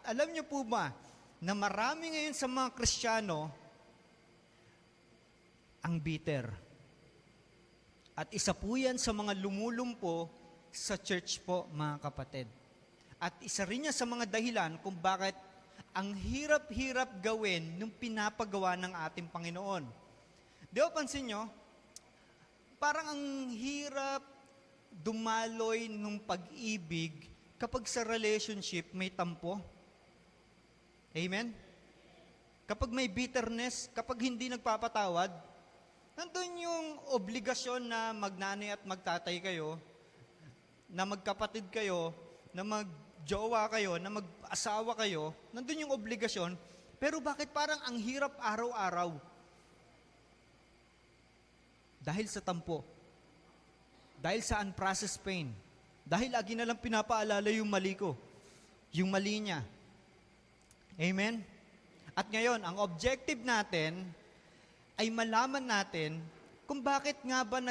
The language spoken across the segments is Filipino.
alam niyo po ba na marami ngayon sa mga Kristiyano ang bitter. At isa po yan sa mga lumulumpo sa church po, mga kapatid. At isa rin yan sa mga dahilan kung bakit ang hirap-hirap gawin nung pinapagawa ng ating Panginoon. Di ba pansin nyo? Parang ang hirap dumaloy nung pag-ibig kapag sa relationship may tampo. Amen? Kapag may bitterness, kapag hindi nagpapatawad, nandun yung obligasyon na magnanay at magtatay kayo, na magkapatid kayo, na magjowa kayo, na mag-asawa kayo, nandun yung obligasyon, pero bakit parang ang hirap araw-araw? Dahil sa tampo. Dahil sa unprocessed pain. Dahil lagi na lang pinapaalala yung mali ko. Yung mali niya. Amen? At ngayon, ang objective natin ay malaman natin kung bakit nga ba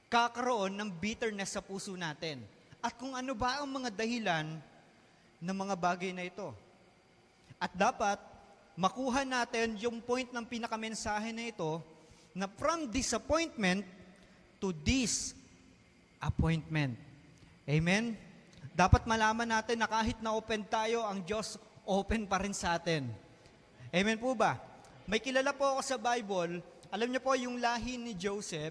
nagkakaroon ng bitterness sa puso natin. At kung ano ba ang mga dahilan ng mga bagay na ito. At dapat makuha natin yung point ng pinakamensahe na ito na from disappointment to this appointment. Amen? Dapat malaman natin na kahit na open tayo, ang Diyos open pa rin sa atin. Amen po ba? May kilala po ako sa Bible, alam niyo po yung lahi ni Joseph,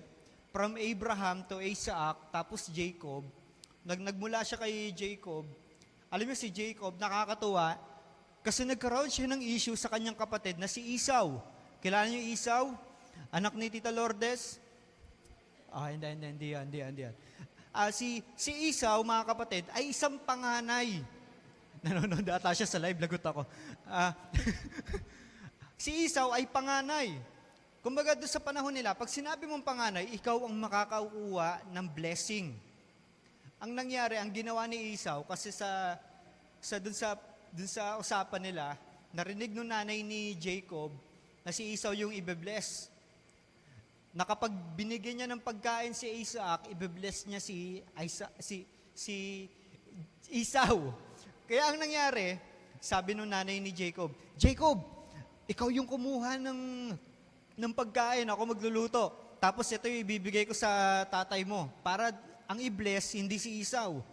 from Abraham to Isaac, tapos Jacob. Nagmula siya kay Jacob. Alam niyo si Jacob, nakakatuwa, kasi nagkaroon siya ng issue sa kanyang kapatid na si Esau. Kilala niyo Esau? Anak ni Tita Lourdes? Hindi yan. Si Esau, mga kapatid, ay isang panganay. Nanonood ata siya sa live, lagot ako. Si Esau ay panganay. Kumbaga doon sa panahon nila, pag sinabi mong panganay, ikaw ang makakakuha ng blessing. Ang nangyari, ang ginawa ni Esau, kasi dun sa usapan nila, narinig nung nanay ni Jacob na si Esau yung ibe-bless. Na kapag binigyan niya ng pagkain si Isaac, ibe-bless niya si Esau. Kaya ang nangyari, sabi nung nanay ni Jacob, Jacob, ikaw yung kumuha ng pagkain, ako magluluto. Tapos ito yung ibibigay ko sa tatay mo. Para ang i-bless, hindi si Esau,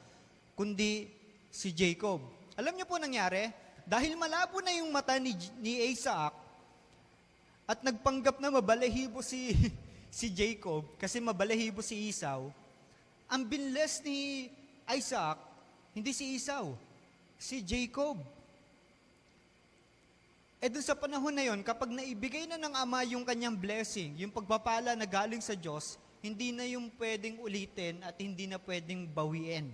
kundi si Jacob. Alam niyo po nangyari? Dahil malabo na yung mata ni Isaac, at nagpanggap na mabalahibo si Jacob, kasi mabalahibo si Esau, ang binless ni Isaac, hindi si Esau, si Jacob. Doon sa panahon na yon, kapag naibigay na ng Ama yung kanyang blessing, yung pagpapala na galing sa Diyos, hindi na yung pwedeng ulitin at hindi na pwedeng bawiin.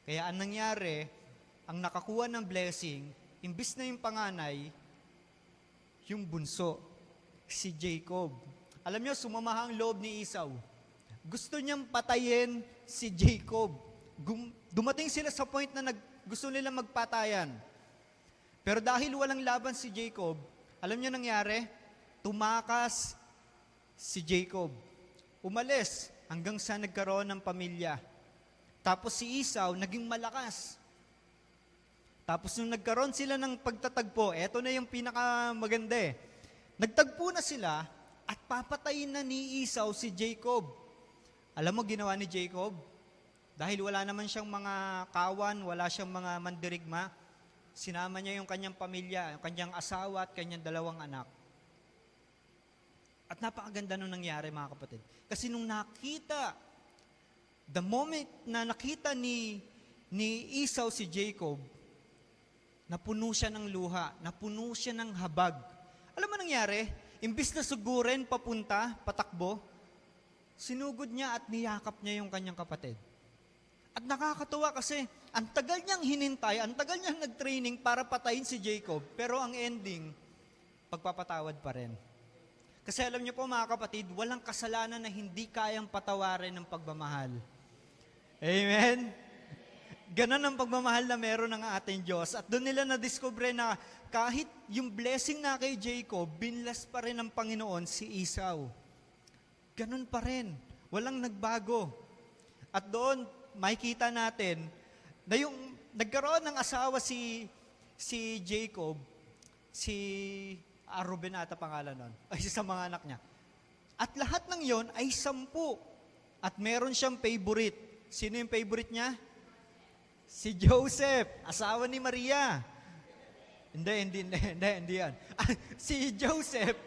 Kaya ang nangyari, ang nakakuha ng blessing, imbis na yung panganay, yung bunso, si Jacob. Alam niyo, sumamahang loob ni Esau. Gusto niyang patayin si Jacob. Dumating sila sa point na gusto nila magpatayan. Pero dahil walang laban si Jacob, alam niyo nangyari? Tumakas si Jacob. Umalis hanggang sa nagkaroon ng pamilya. Tapos si Esau naging malakas. Tapos nung nagkaroon sila ng pagtatagpo, eto na yung pinakamaganda eh. Nagtagpo na sila at papatayin na ni Esau si Jacob. Alam mo ginawa ni Jacob? Dahil wala naman siyang mga kawan, wala siyang mga mandirigma, sinama niya yung kanyang pamilya, yung kanyang asawa at kanyang 2 anak. At napakaganda nung nangyari, mga kapatid. Kasi nung the moment na nakita ni Esau si Jacob, napuno siya ng luha, napuno siya ng habag. Alam mo nangyari? Imbis na sugurin papunta, patakbo, sinugod niya at niyakap niya yung kanyang kapatid. At nakakatuwa kasi, ang tagal niyang hinintay, ang tagal niyang nag-training para patayin si Jacob, pero ang ending, pagpapatawad pa rin. Kasi alam niyo po mga kapatid, walang kasalanan na hindi kayang patawarin ng pagmamahal. Amen? Ganon ang pagmamahal na meron ng ating Diyos. At doon nila na-discover na kahit yung blessing na kay Jacob, binlas pa rin ng Panginoon si Esau. Ganon pa rin. Walang nagbago. At doon, makikita natin na yung nagkaroon ng asawa si Jacob, si Reuben ata pangalan nun, ay isa sa mga anak niya. At lahat ng yon ay 10. At meron siyang favorite. Sino yung favorite niya? Si Joseph, asawa ni Maria. Hindi yan. Si Joseph.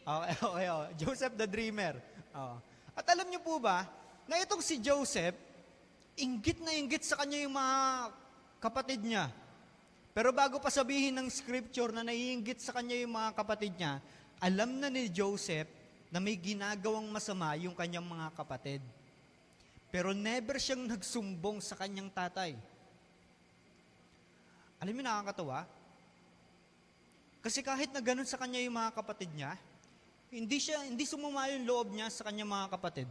Okay. Joseph the Dreamer. At alam niyo po ba, na itong si Joseph, inggit na inggit sa kanya yung mga kapatid niya. Pero bago pa sabihin ng scripture na naiinggit sa kanya yung mga kapatid niya, alam na ni Joseph na may ginagawang masama yung kanyang mga kapatid. Pero never siyang nagsumbong sa kanyang tatay. Alam mo, nakakatawa? Kasi kahit na ganun sa kanya yung mga kapatid niya, hindi sumama yung loob niya sa kanyang mga kapatid.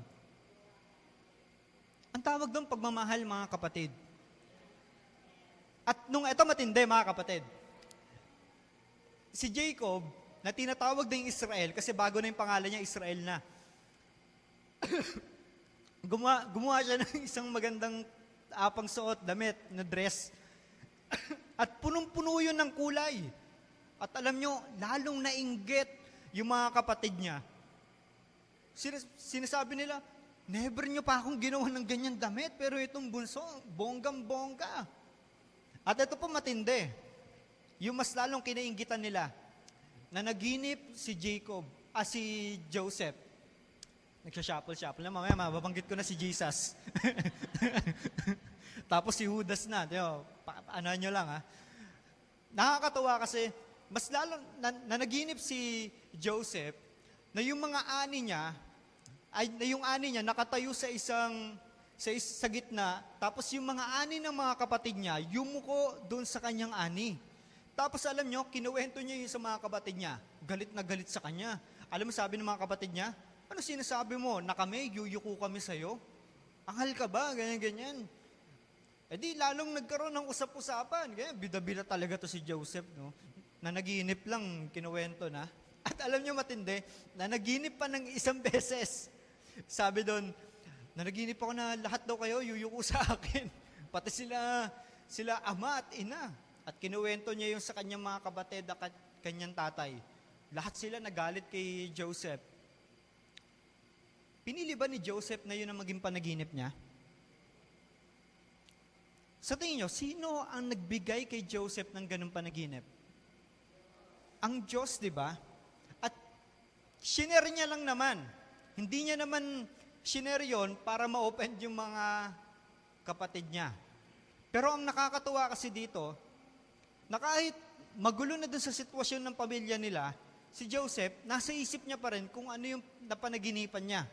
Ang tawag doon pagmamahal, mga kapatid. At ito matindi, mga kapatid. Si Jacob, na tinatawag din Israel, kasi bago na yung pangalan niya, Israel na. Gumawa siya ng isang magandang pangsuot, damit, na dress. At punong-puno yun ng kulay. At alam nyo, lalong nainggit yung mga kapatid niya. Sinasabi nila, never nyo pa akong ginawa ng ganyan damit, pero itong bunso, bonggang-bongga. At ito po matindi. Yung mas lalong kinainggitan nila, na naginip si Joseph. Nagsha-shuffle na, mamaya mababanggit ko na si Jesus. Tapos si Judas na. Ano nyo lang ha. Nakakatawa kasi, mas lalo na naginip si Joseph, na yung mga ani niya, nakatayo sa gitna, tapos yung mga ani ng mga kapatid niya, yumuko doon sa kanyang ani. Tapos alam nyo, kinuwento niya yung sa mga kapatid niya. Galit na galit sa kanya. Alam mo sabi ng mga kapatid niya, ano sinasabi mo? Na kami, yuyuko kami sa'yo? Anghal ka ba? Ganyan. E di lalong nagkaroon ng usap-usapan. Ganyan, bida-bida talaga to si Joseph, no? Na naginip lang, kinuwento na. At alam nyo matindi, na naginip pa ng 1 beses. Sabi doon, na naginip ako na lahat daw kayo, yuyuko sa akin. Pati sila ama at ina. At kinuwento niya yung sa kanyang mga kapatid at kanyang tatay. Lahat sila nagalit kay Joseph. Pinili ba ni Joseph na yun ang maging panaginip niya? Sa tingin nyo, sino ang nagbigay kay Joseph ng ganung panaginip? Ang Diyos, di ba? At shinare niya lang naman. Hindi niya naman shinare yun para ma-open yung mga kapatid niya. Pero ang nakakatuwa kasi dito, na kahit magulo na dun sa sitwasyon ng pamilya nila, si Joseph, nasa isip niya pa rin kung ano yung napanaginipan niya,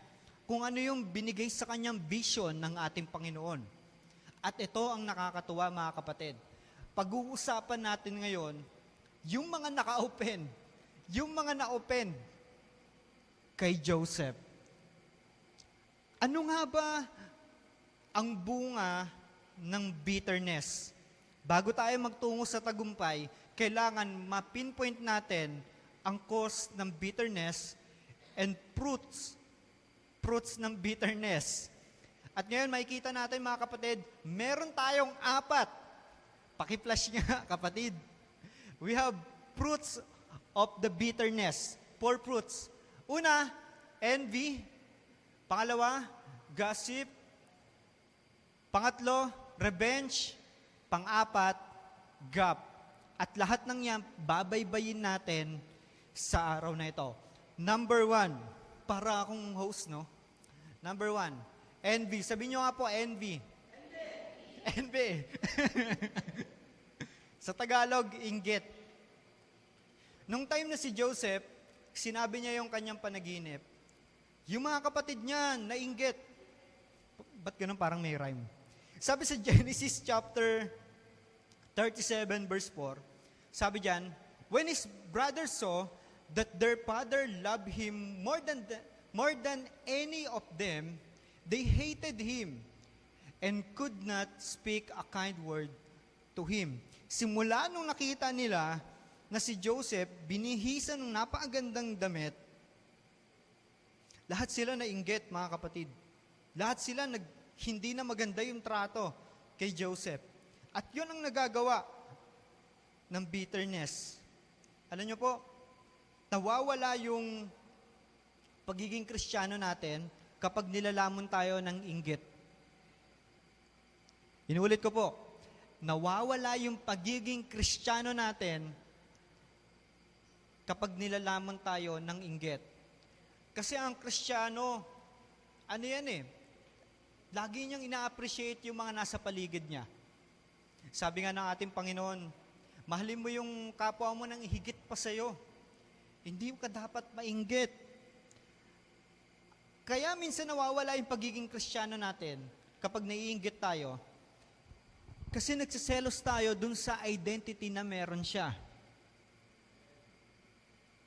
kung ano yung binigay sa kanyang vision ng ating Panginoon. At ito ang nakakatuwa, mga kapatid. Pag-uusapan natin ngayon, yung mga na-open kay Joseph. Ano nga ba ang bunga ng bitterness? Bago tayo magtungo sa tagumpay, kailangan ma-pinpoint natin ang cause ng bitterness and fruits ng bitterness. At ngayon, makikita natin, mga kapatid, meron tayong 4. Paki-flash nga, kapatid. We have fruits of the bitterness. 4 fruits. Una, envy. Pangalawa, gossip. Pangatlo, revenge. Pang-4, gap. At lahat ng yan, babaybayin natin sa araw na ito. Number 1, para akong host, no? Number 1, envy. Sabihin nyo nga po, envy. Envy. Sa Tagalog, inggit. Nung time na si Joseph, sinabi niya yung kanyang panaginip, yung mga kapatid niya, nainggit. Ba't ganun parang may rhyme? Sabi sa Genesis chapter 37 verse 4, sabi diyan, when his brothers saw that their father loved him more than any of them, they hated him and could not speak a kind word to him. Simula nung nakita nila na si Joseph binihisan ng napakagandang damit, lahat sila nainggit, mga kapatid. Lahat sila hindi na maganda yung trato. kay Joseph. At yun ang nagagawa ng bitterness. Alam niyo po, nawawala yung pagiging Kristiyano natin kapag nilalamon tayo ng inggit. Inuulit ko po, nawawala yung pagiging Kristiyano natin kapag nilalamon tayo ng inggit. Kasi ang Kristiyano, ano yan eh, lagi niyang ina-appreciate yung mga nasa paligid niya. Sabi nga ng ating Panginoon, mahalin mo yung kapwa mo nang higit pa sa'yo. Hindi ka dapat mainggit. Kaya minsan nawawala yung pagiging Kristiyano natin kapag naiinggit tayo. Kasi nagsiselos tayo dun sa identity na meron siya.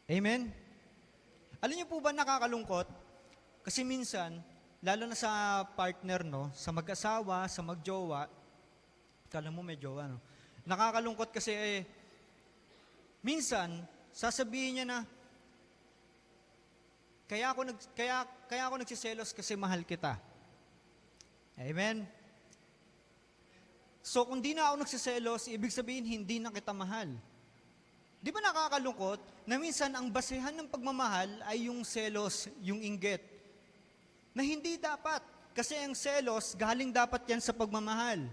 Amen? Alam niyo po ba nakakalungkot? Kasi minsan, lalo na sa partner, no? Sa mag-asawa, sa mag-jowa, kala mo may jowa, no? Nakakalungkot kasi minsan, sasabihin niya na, kaya ako nagsiselos kasi mahal kita. Amen? So, kung di na ako nagsiselos, ibig sabihin, hindi na kita mahal. Di ba nakakalungkot na minsan ang basehan ng pagmamahal ay yung selos, yung inggit? Na hindi dapat. Kasi ang selos, galing dapat yan sa pagmamahal.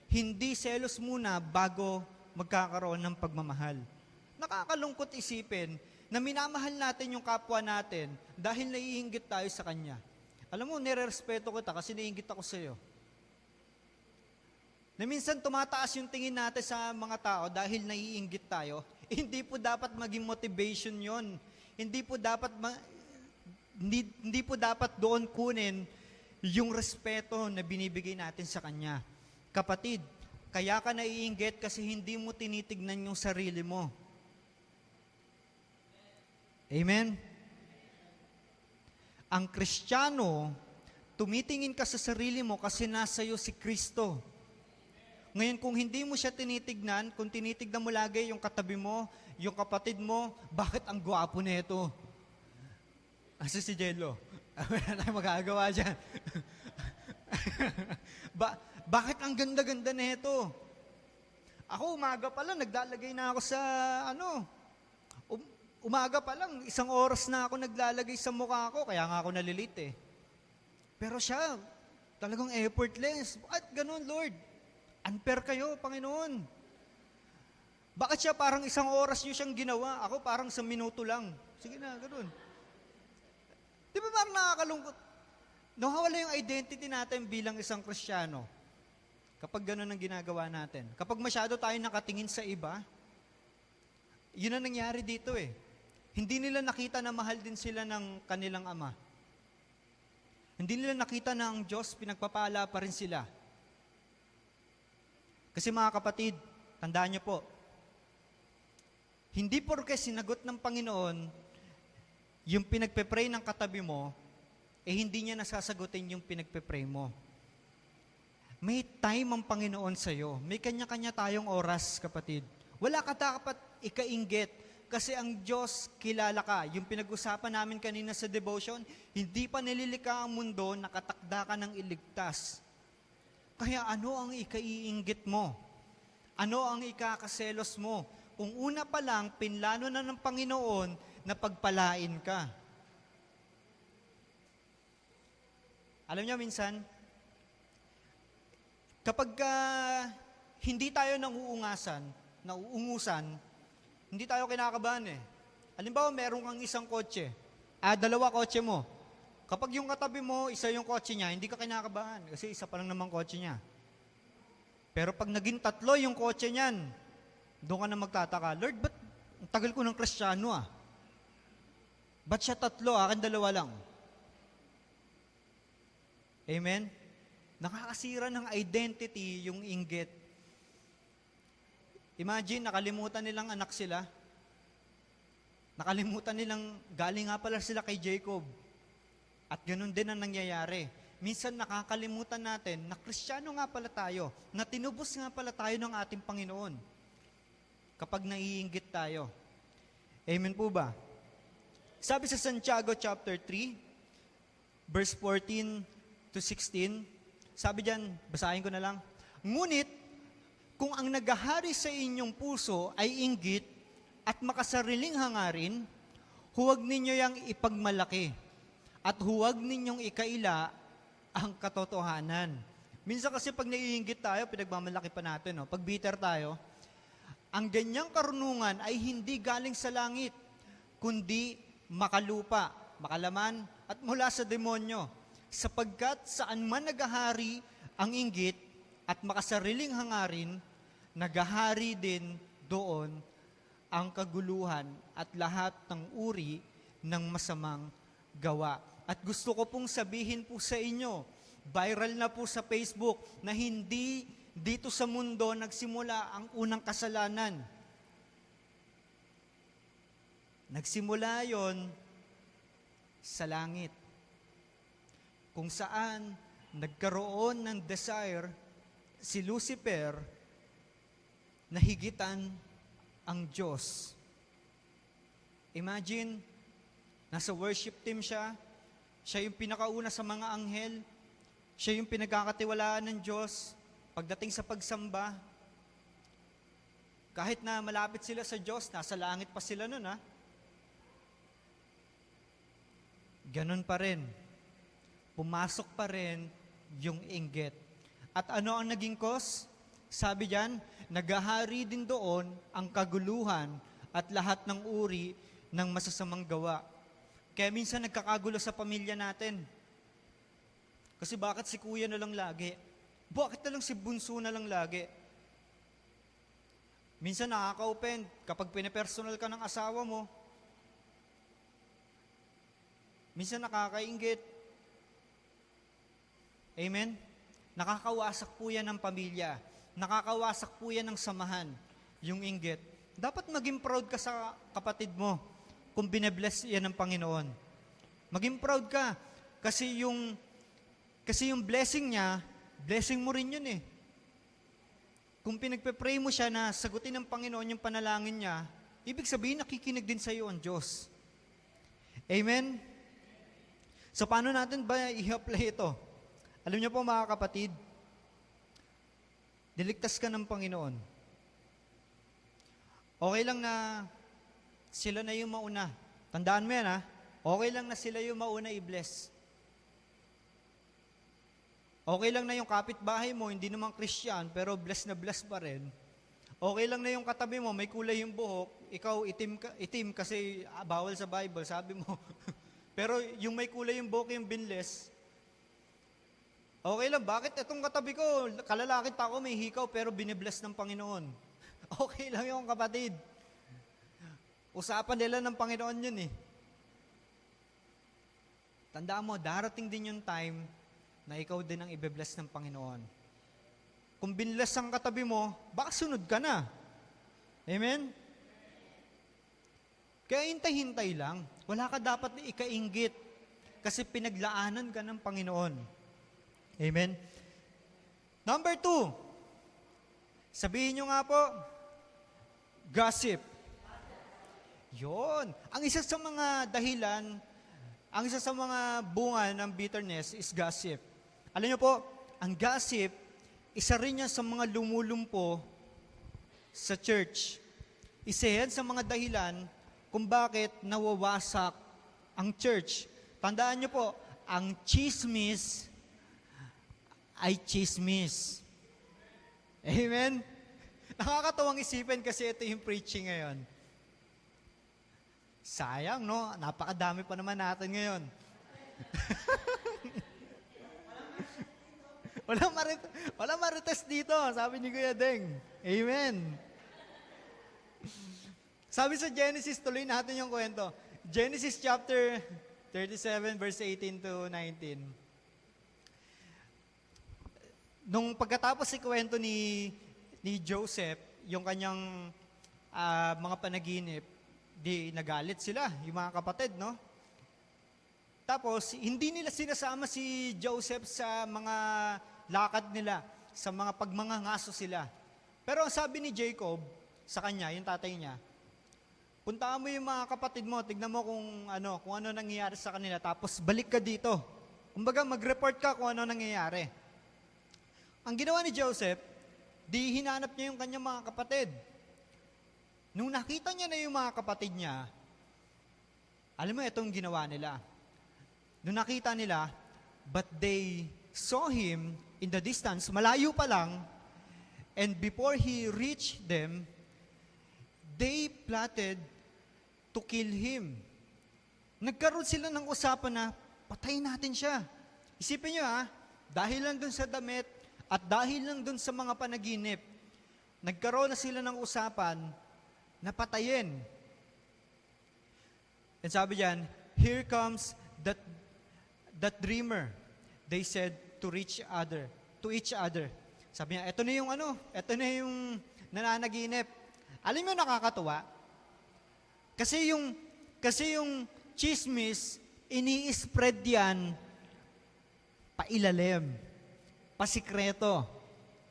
Hindi selos muna bago magkakaroon ng pagmamahal. Nakakalungkot isipin na minamahal natin yung kapwa natin dahil naiinggit tayo sa kanya. Alam mo, nirerespeto kita kasi naiinggit ako sa iyo. Na minsan tumataas yung tingin natin sa mga tao dahil naiinggit tayo. Hindi po dapat maging motivation yon. Hindi po dapat doon kunin yung respeto na binibigay natin sa kanya. Kapatid, kaya ka naiinggit kasi hindi mo tinitignan yung sarili mo. Amen? Ang Kristiyano, tumitingin ka sa sarili mo kasi nasa iyo si Kristo. Ngayon, kung hindi mo siya tinitignan, kung tinitignan mo lagi yung katabi mo, yung kapatid mo, bakit ang gwapo nito? Asa si Jello? Wala tayong magagawa dyan. Bakit ang ganda-ganda nito? Ako, umaga pa lang, naglalagay na ako sa, umaga pa lang, 1 oras na ako naglalagay sa mukha ko, kaya nga ako nalilate eh. Pero siya, talagang effortless. Bakit ganun, Lord? Unfair kayo, Panginoon. Bakit siya parang 1 oras niyo siyang ginawa? Ako parang 1 minuto lang. Sige na, ganun. Di ba parang nakakalungkot? Nawawala yung identity natin bilang isang Kristiyano kapag ganun ang ginagawa natin. Kapag masyado tayo nakatingin sa iba, yun ang nangyari dito eh. Hindi nila nakita na mahal din sila ng kanilang ama. Hindi nila nakita na ang Diyos pinagpapala pa rin sila. Kasi mga kapatid, tandaan niyo po, hindi porke sinagot ng Panginoon yung pinagpe-pray ng katabi mo, hindi niya nasasagutin yung pinagpe-pray mo. May time ang Panginoon sa'yo. May kanya-kanya tayong oras, kapatid. Wala ka dapat ikainggit kasi ang Diyos kilala ka. Yung pinag-usapan namin kanina sa devotion, hindi pa nililikha ang mundo, nakatakda ka ng iligtas. Kaya ano ang ikaiinggit mo? Ano ang ikakaselos mo? Kung una pa lang, pinlano na ng Panginoon na pagpalain ka. Alam niyo minsan, kapag hindi tayo nauungusan, hindi tayo kinakabahan eh. Halimbawa, meron kang isang kotse, 2 kotse mo. Kapag yung katabi mo, isa yung kotse niya, hindi ka kinakabahan kasi isa pa lang naman kotse niya. Pero pag naging 3 yung kotse niyan, doon ka na magtataka, Lord, ba't ang tagal ko ng Kristiyano ah? Ba't siya 3, akin 2 lang? Amen? Nakakasira ng identity yung inggit. Imagine, nakalimutan nilang anak sila. Nakalimutan nilang, galing nga pala sila kay Jacob. At ganun din ang nangyayari. Minsan nakakalimutan natin na Kristiyano nga pala tayo, na tinubos nga pala tayo ng ating Panginoon kapag naiinggit tayo. Amen po ba? Sabi sa Santiago chapter 3, verse 14 to 16, sabi diyan, basahin ko na lang, Ngunit, kung ang naghahari sa inyong puso ay inggit at makasariling hangarin, huwag ninyo yang ipagmalaki at huwag ninyong ikaila ang katotohanan. Minsan kasi pag naiinggit tayo, pinagmamalaki pa natin. No? Pag bitter tayo, ang ganyang karunungan ay hindi galing sa langit, kundi makalupa, makalaman, at mula sa demonyo. Sapagkat saan man naghahari ang inggit at makasariling hangarin, naghahari din doon ang kaguluhan at lahat ng uri ng masamang gawa. At gusto ko pong sabihin po sa inyo, viral na po sa Facebook, na hindi dito sa mundo nagsimula ang unang kasalanan. Nagsimula yon sa langit, kung saan nagkaroon ng desire si Lucifer na higitan ang Diyos. Imagine, nasa worship team siya yung pinakauna sa mga anghel, siya yung pinagkakatiwalaan ng Diyos. Pagdating sa pagsamba, kahit na malapit sila sa Diyos, nasa langit pa sila nun, ha? Ganon pa rin. Pumasok pa rin yung inggit. At ano ang naging cause? Sabi diyan, naghahari din doon ang kaguluhan at lahat ng uri ng masasamang gawa. Kaya minsan nagkakagulo sa pamilya natin. Kasi bakit si kuya na lang lagi? Bakit na lang si bunso na lang lagi? Minsan nakaka-offend kapag pinapersonal ka ng asawa mo. Minsan nakakainggit. Amen? Nakakawasak po yan ng pamilya. Nakakawasak po yan ng samahan, yung inggit. Dapat maging proud ka sa kapatid mo kung bine-bless yan ng Panginoon. Maging proud ka kasi yung blessing niya, blessing mo rin yun eh. Kung pinagpe-pray mo siya na sagutin ng Panginoon yung panalangin niya, ibig sabihin nakikinig din sa iyo ang Diyos. Amen? So paano natin ba i-apply ito? Alam niyo po mga kapatid, niligtas ka ng Panginoon. Okay lang na sila na yung mauna. Tandaan mo yan ha. Okay lang na sila yung mauna i-bless. Okay lang na yung kapitbahay mo, hindi naman Christian, pero bless na bless pa rin. Okay lang na yung katabi mo, may kulay yung buhok, ikaw itim kasi bawal sa Bible, sabi mo. Pero yung may kulay yung buhok yung binless, okay lang, bakit itong katabi ko, kalalakit ako, may hikaw, pero binibless ng Panginoon. Okay lang yung kapatid. Usapan nila ng Panginoon yun eh. Tandaan mo, darating din yung time na ikaw din ang ibe-bless ng Panginoon. Kung binless ang katabi mo, baka sunod ka na. Amen? Kaya hintay-hintay lang. Wala ka dapat na ikainggit kasi pinaglaanan ka ng Panginoon. Amen? Number 2, sabihin nyo nga po, gossip. Yon. Ang isa sa mga dahilan, ang isa sa mga bunga ng bitterness is gossip. Alam niyo po, ang gossip, isa rin yan sa mga lumulumpo sa church. Isa yan sa mga dahilan kung bakit nawawasak ang church. Tandaan niyo po, ang chismis ay chismis. Amen? Nakakatawang isipin kasi ito yung preaching ngayon. Sayang, no? Napakadami pa naman natin ngayon. Walang marites dito, sabi ni Kuya Deng. Amen. Sabi sa Genesis, tuloy natin yung kwento. Genesis chapter 37, verse 18 to 19. Nung pagkatapos si kwento ni Joseph, yung kanyang mga panaginip, di nagalit sila, yung mga kapatid, no? Tapos, hindi nila sinasama si Joseph sa mga lakad nila, sa mga pagmangangaso sila. Pero ang sabi ni Jacob sa kanya, yung tatay niya, puntaan mo yung mga kapatid mo, tignan mo kung ano nangyayari sa kanila, tapos balik ka dito. Kumbaga, mag-report ka kung ano nangyayari. Ang ginawa ni Joseph, Di hinanap niya yung kanyang mga kapatid. Nung nakita niya na yung mga kapatid niya, alam mo, itong ginawa nila. Nung nakita nila, but they saw him in the distance, malayo pa lang, and before he reached them, they plotted to kill him. Nagkaroon sila ng usapan na, patayin natin siya. Isipin nyo dahil lang dun sa damit at dahil lang dun sa mga panaginip, nagkaroon na sila ng usapan na patayin. And sabi diyan, here comes that dreamer. They said to each other. Sabi niya, ito na yung nananaginip. Alam mo nakakatuwa? Kasi yung chismis, ini-spread yan pailalim, pasikreto.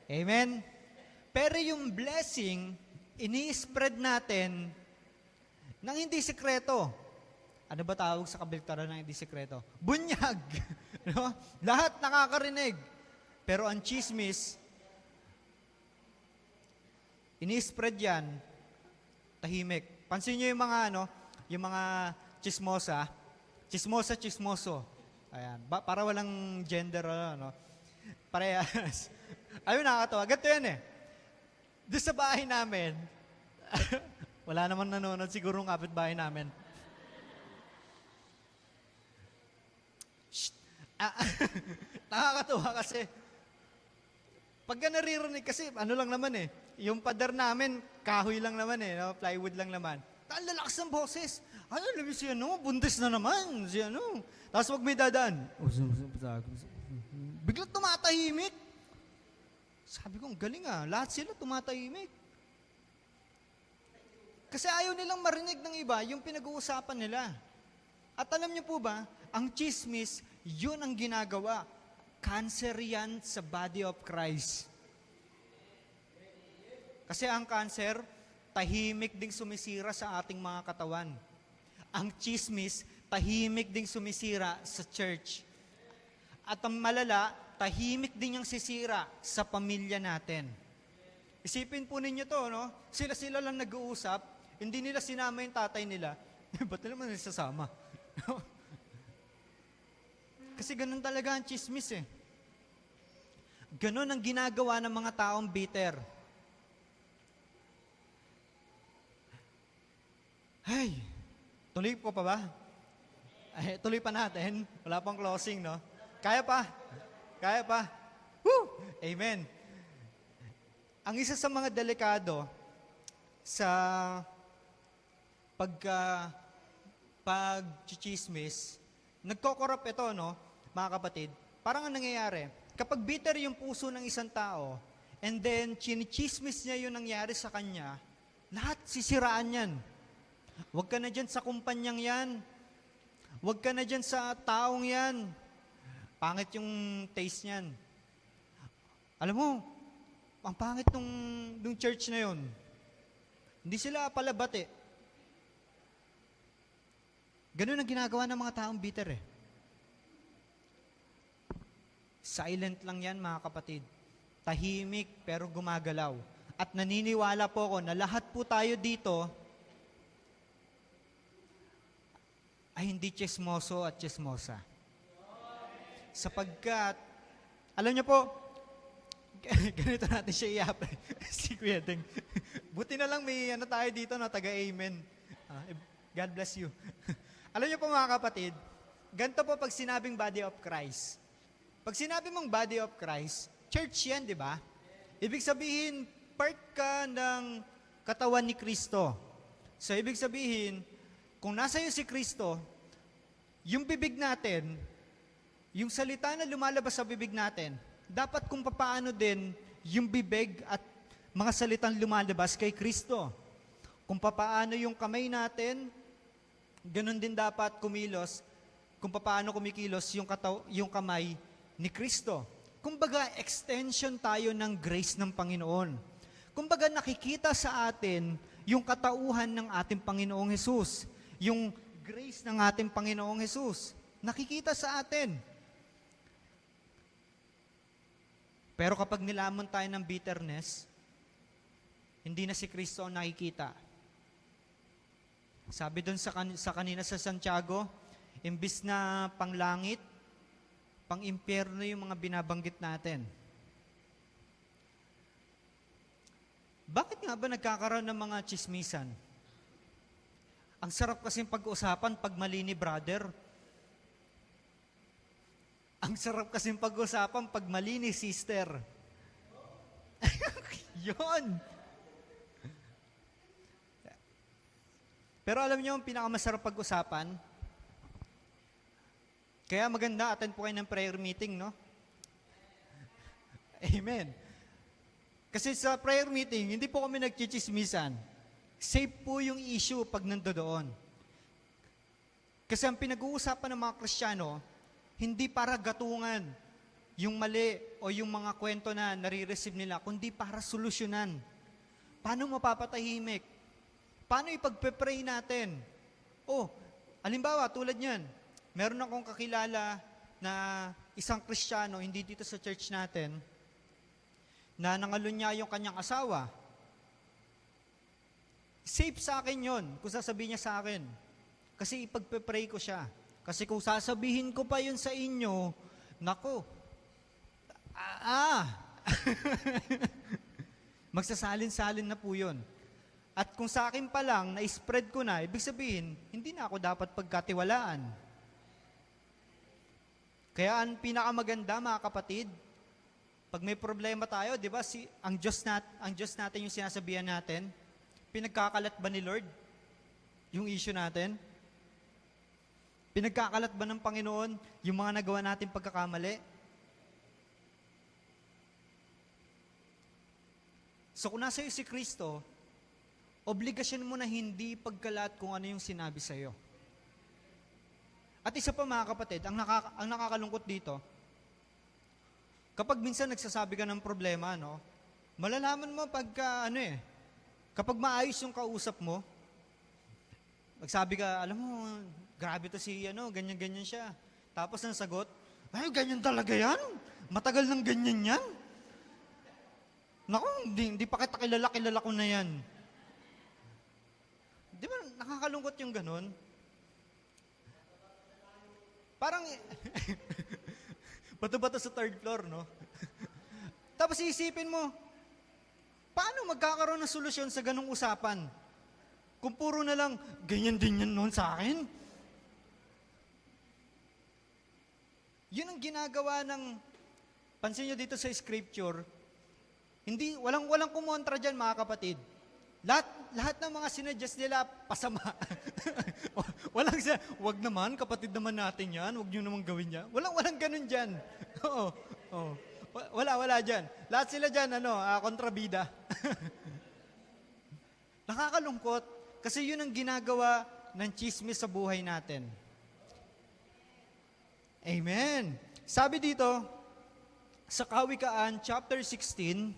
Amen? Pero yung blessing, ini-spread natin nang hindi sikreto. Ano ba tawag sa kabaliktaran ng hindi sikreto? Bunyag. No? Lahat nakakarinig. Pero ang chismis, ini-spread yan, tahimik. Pansin nyo yung mga chismoso. Ayan. Para walang gender, parehas. Ayun, nakakatawa. Ganito yan Doon sa bahay namin, wala naman nanonood siguro ng kapitbahay namin. Nakakatawa kasi, pagka naririnig, kasi lang naman yung pader namin, kahoy lang naman plywood lang naman. Ang lalakas ng boses. Alam mo siya, buntis na naman. Siya, Tapos wag may dadaan. Biglang tumatahimik. Sabi ko, ang galing lahat sila tumatahimik. Kasi ayaw nilang marinig ng iba yung pinag-uusapan nila. At alam niyo po ba, ang chismis, yun ang ginagawa. Cancer yan sa body of Christ. Kasi ang cancer, tahimik ding sumisira sa ating mga katawan. Ang chismis, tahimik ding sumisira sa church. At ang malala, tahimik din yung sisira sa pamilya natin. Isipin po ninyo to, Sila lang nag-uusap, hindi nila sinama yung tatay nila. Ba't nila man sasama? Kasi ganun talaga ang chismis Ganun ang ginagawa ng mga taong bitter. Hey, tuloy po pa ba? Tuloy pa natin. Wala pang closing, Kaya pa. Woo! Amen. Ang isa sa mga delikado sa pag-chismis, nagko-corrupt ito, mga kapatid. Parang ang nangyayari, kapag bitter yung puso ng isang tao, and then chinichismis niya yung nangyari sa kanya, lahat sisiraan yan. Huwag ka na dyan sa kumpanyang yan. Huwag ka na dyan sa taong yan. Pangit yung taste niyan. Alam mo, ang pangit nung church na yun. Hindi sila palabat Ganun ang ginagawa ng mga taong bitter Silent lang yan, mga kapatid. Tahimik pero gumagalaw. At naniniwala po ako na lahat po tayo dito ay hindi chismoso at chismosa. Sapagkat, alam niyo po, ganito natin siya i-apply. Si Kuya Deng. Buti na lang may tayo dito taga-amen. God bless you. Alam niyo po mga kapatid, ganito po pag sinabing body of Christ. Pag sinabi mong body of Christ, church yan, di ba? Ibig sabihin, part ka ng katawan ni Kristo. So, ibig sabihin, kung nasa iyo si Kristo, yung bibig natin, yung salita na lumalabas sa bibig natin, dapat kung papaano din yung bibig at mga salitang lumalabas kay Kristo. Kung papaano yung kamay natin, ganun din dapat kumilos, kung papaano kumikilos yung kamay ni Kristo. Kumbaga, extension tayo ng grace ng Panginoon. Kumbaga, nakikita sa atin yung katauhan ng ating Panginoong Hesus. Yung grace ng ating Panginoong Hesus. Nakikita sa atin. Pero kapag nilamon tayo ng bitterness, hindi na si Kristo ang nakikita. Sabi doon sa kanina sa Santiago, imbis na panglangit, pang-impyerno yung mga binabanggit natin. Bakit nga ba nagkakaroon ng mga chismisan? Ang sarap kasing pag-usapan pag mali ni brother. Ang sarap kasing pag-usapan pag mali ni sister. Yun. Pero alam niyo, ang pinakamasarap pag-usapan, kaya maganda, attend po kayo ng prayer meeting, no? Amen. Kasi sa prayer meeting, hindi po kami nagchichismisan. Safe po yung issue pag nandoon. Kasi ang pinag-uusapan ng mga Kristiyano, hindi para gatungan yung mali o yung mga kwento na nare-receive nila, kundi para solusyonan. Paano mapapatahimik? Paano ipagpe-pray natin? Halimbawa, tulad niyan, meron akong kakilala na isang Kristiyano, hindi dito sa church natin, na nangalunya yung kanyang asawa. Safe sa akin yon kung sasabihin niya sa akin. Kasi ipagpe-pray ko siya. Kasi kung sasabihin ko pa yun sa inyo, nako, magsasalin-salin na po yun. At kung sa akin pa lang, na-spread ko na, ibig sabihin, hindi na ako dapat pagkatiwalaan. Kaya ang pinakamaganda, mga kapatid, pag may problema tayo, di ba, ang Diyos natin yung sinasabihan natin, pinagkakalat ba ni Lord yung issue natin? Pinagkakalat ba ng Panginoon yung mga nagawa natin pagkakamali? So kung nasa iyo si Kristo, obligasyon mo na hindi pagkalat kung ano yung sinabi sa iyo. At isa pa, mga kapatid, ang nakakalungkot dito, kapag minsan nagsasabi ka ng problema, no, malalaman mo kapag maayos yung kausap mo, magsabi ka, alam mo, grabe to si ganyan-ganyan siya. Tapos ang sagot, ay, ganyan talaga yan? Matagal ng ganyan yan? Naku, hindi pa kita kilala ko na yan. Di ba nakakalungkot yung ganun? Parang, bato-bato sa third floor, no? Tapos iisipin mo, paano magkakaroon ng solusyon sa ganung usapan? Kung puro na lang, ganyan din yan noon sa akin? Yun ang ginagawa ng, pansin nyo dito sa scripture, walang kumontra dyan, mga kapatid. Lahat ng mga sinuggest nila, pasama. Walang wag naman, kapatid naman natin yan, wag nyo naman gawin yan. Walang ganun dyan. Oo. Wala dyan. Lahat sila dyan, kontrabida. Nakakalungkot, kasi yun ang ginagawa ng chismis sa buhay natin. Amen. Sabi dito, sa Kawikaan, chapter 16,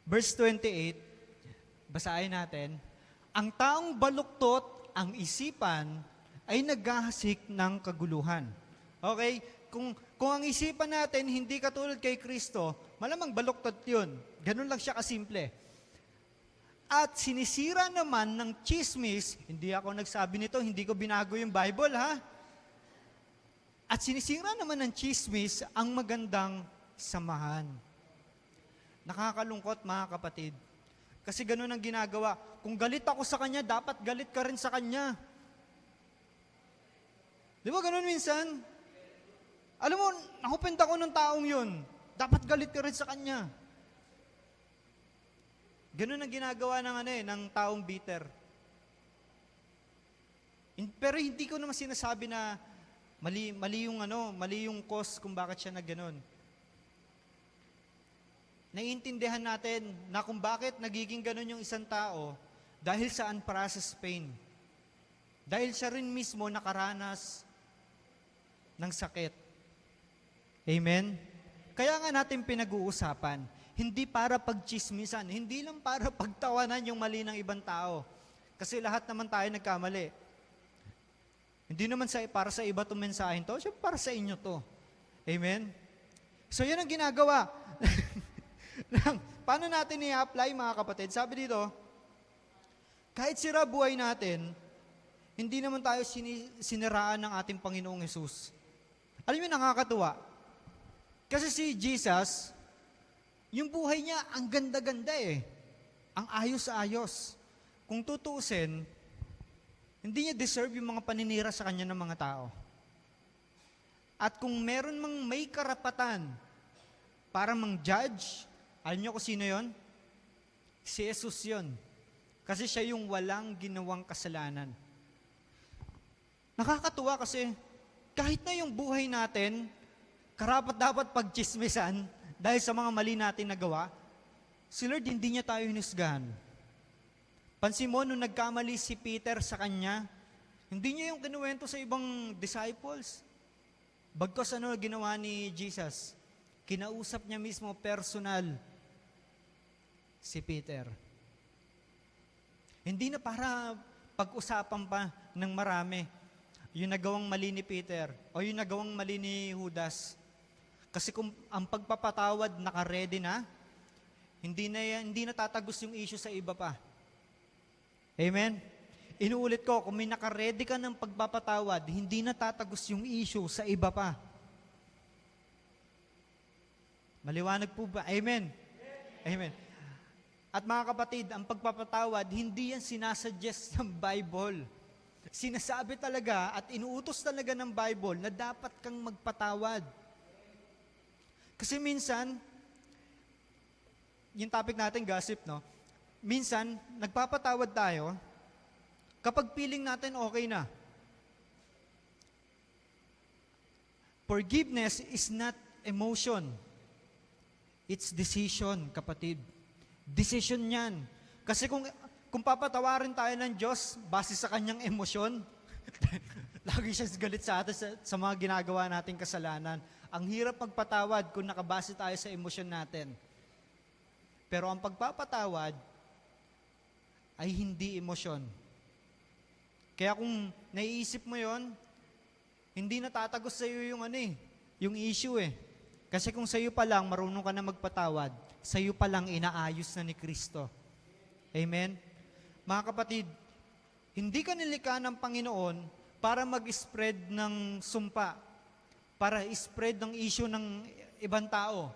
verse 28, basahin natin, ang taong baluktot ang isipan ay naghahasik ng kaguluhan. Okay? Kung ang isipan natin hindi katulad kay Kristo, malamang baluktot yun. Ganun lang siya kasimple. At sinisira naman ng chismis, hindi ako nagsabi nito, hindi ko binago yung Bible, ha? At sinisira naman ng chismis ang magandang samahan. Nakakalungkot, mga kapatid. Kasi ganun ang ginagawa. Kung galit ako sa kanya, dapat galit ka rin sa kanya. Di ba ganun minsan? Alam mo, nakupend ako ng taong yun. Dapat galit ka rin sa kanya. Ganun ang ginagawa ng taong bitter. Pero hindi ko naman sinasabi na mali yung cause kung bakit siya nagganon. Naiintindihan natin na kung bakit nagiging ganon yung isang tao dahil sa unprocessed pain. Dahil siya rin mismo nakaranas ng sakit. Amen? Kaya nga natin pinag-uusapan, hindi para pagchismisan, hindi lang para pagtawanan yung mali ng ibang tao. Kasi lahat naman tayo nagkamali. Hindi naman para sa iba itong mensahin to, siya para sa inyo to. Amen? So yan ang ginagawa. Paano natin i-apply, mga kapatid? Sabi dito, kahit sira buhay natin, hindi naman tayo siniraan ng ating Panginoong Hesus. Alam mo, nakakatuwa. Kasi si Jesus, yung buhay niya, ang ganda-ganda eh. Ang ayos-ayos. Kung tutuusin, hindi niya deserve yung mga paninira sa kanya ng mga tao. At kung meron mang may karapatan para mang-judge, alam niyo kung sino yon? Si Jesus yon. Kasi siya yung walang ginawang kasalanan. Nakakatuwa kasi kahit na yung buhay natin, karapat-dapat pagchismisan dahil sa mga mali natin nagawa, si Lord hindi niya tayo hinusgahan. Pansin mo, nung nagkamali si Peter sa kanya, hindi niya yung kinuwento sa ibang disciples. Bagkos ginawa ni Jesus? Kinausap niya mismo personal si Peter. Hindi na para pag-usapan pa ng marami yung nagawang mali ni Peter o yung nagawang mali ni Judas. Kasi kung ang pagpapatawad naka-ready na, hindi na tatagos yung issue sa iba pa. Amen? Inuulit ko, kung may naka-ready ka ng pagpapatawad, hindi na tatagos yung issue sa iba pa. Maliwanag po ba? Amen? Amen. At mga kapatid, ang pagpapatawad, hindi yan sinasuggest ng Bible. Sinasabi talaga at inuutos talaga ng Bible na dapat kang magpatawad. Kasi minsan, yung topic natin, gossip, no? Minsan, nagpapatawad tayo kapag feeling natin okay na. Forgiveness is not emotion. It's decision, kapatid. Decision yan. Kasi kung papatawarin tayo ng Diyos base sa kanyang emosyon, lagi siya galit sa atin sa mga ginagawa nating kasalanan. Ang hirap magpatawad kung nakabase tayo sa emosyon natin. Pero ang pagpapatawad ay hindi emosyon. Kaya kung naiisip mo yon, hindi natatagos sa iyo yung issue eh. Kasi kung sa iyo pa lang marunong ka na magpatawad, sa iyo pa lang inaayos na ni Kristo. Amen? Mga kapatid, hindi ka nilikha ng Panginoon para mag-spread ng sumpa, para spread ng issue ng ibang tao.